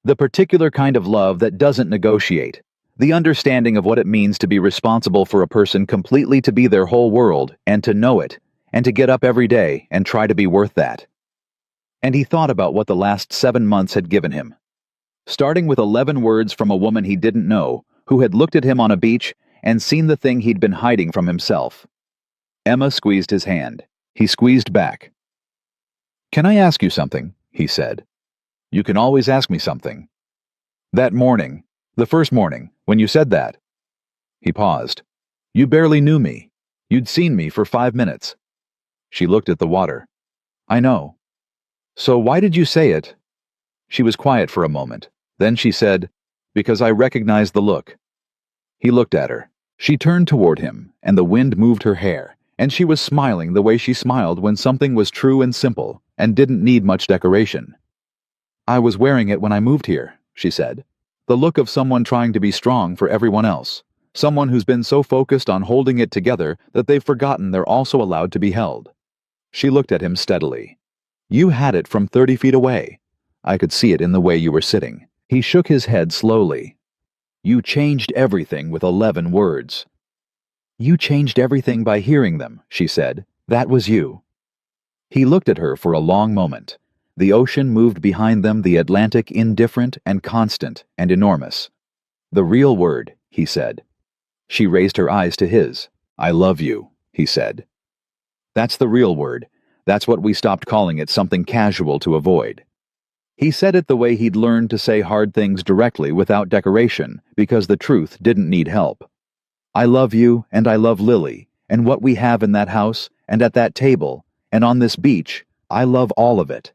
The particular kind of love that doesn't negotiate. The understanding of what it means to be responsible for a person completely, to be their whole world, and to know it, and to get up every day and try to be worth that. And he thought about what the last 7 months had given him. Starting with 11 words from a woman he didn't know, who had looked at him on a beach and seen the thing he'd been hiding from himself. Emma squeezed his hand. He squeezed back. "Can I ask you something?" he said. "You can always ask me something." "That morning, the first morning, when you said that." He paused. "You barely knew me. You'd seen me for 5 minutes." She looked at the water. "I know. So why did you say it?" She was quiet for a moment. Then she said, "Because I recognized the look." He looked at her. She turned toward him, and the wind moved her hair, And she was smiling the way she smiled when something was true and simple and didn't need much decoration. "I was wearing it when I moved here," she said. The look of someone trying to be strong for everyone else. Someone who's been so focused on holding it together that they've forgotten they're also allowed to be held. She looked at him steadily. "You had it from 30 feet away. I could see it in the way you were sitting." He shook his head slowly. "You changed everything with 11 words." "You changed everything by hearing them," she said. "That was you." He looked at her for a long moment. The ocean moved behind them, the Atlantic indifferent and constant and enormous. "The real word," he said. She raised her eyes to his. "I love you," he said. "That's the real word. That's what we stopped calling it something casual to avoid." He said it the way he'd learned to say hard things directly without decoration, because the truth didn't need help. "I love you, and I love Lily, and what we have in that house, and at that table, and on this beach. I love all of it.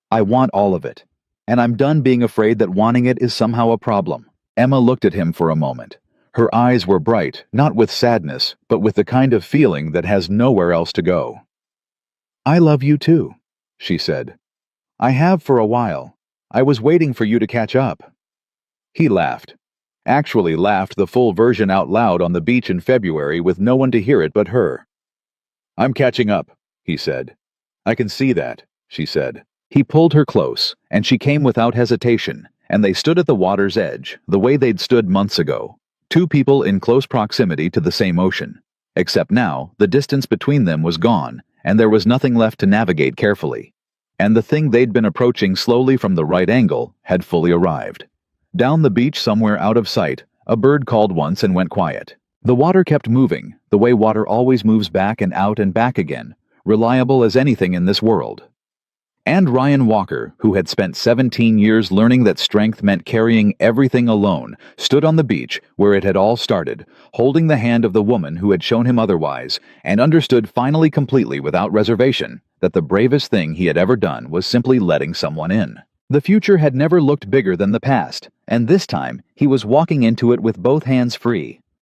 I want all of it. And I'm done being afraid that wanting it is somehow a problem." Emma looked at him for a moment. Her eyes were bright, not with sadness, but with the kind of feeling that has nowhere else to go. "I love you too," she said. "I have for a while. I was waiting for you to catch up." He laughed. Actually laughed the full version out loud on the beach in February with no one to hear it but her. "I'm catching up," he said. "I can see that," she said. He pulled her close, and she came without hesitation, and they stood at the water's edge, the way they'd stood months ago. Two people in close proximity to the same ocean. Except now, the distance between them was gone, and there was nothing left to navigate carefully. And the thing they'd been approaching slowly from the right angle had fully arrived. Down the beach somewhere out of sight, a bird called once and went quiet. The water kept moving, the way water always moves back and out and back again, reliable as anything in this world. And Ryan Walker, who had spent 17 years learning that strength meant carrying everything alone, stood on the beach where it had all started, holding the hand of the woman who had shown him otherwise, and understood finally completely without reservation that the bravest thing he had ever done was simply letting someone in. The future had never looked bigger than the past, and this time he was walking into it with both hands free.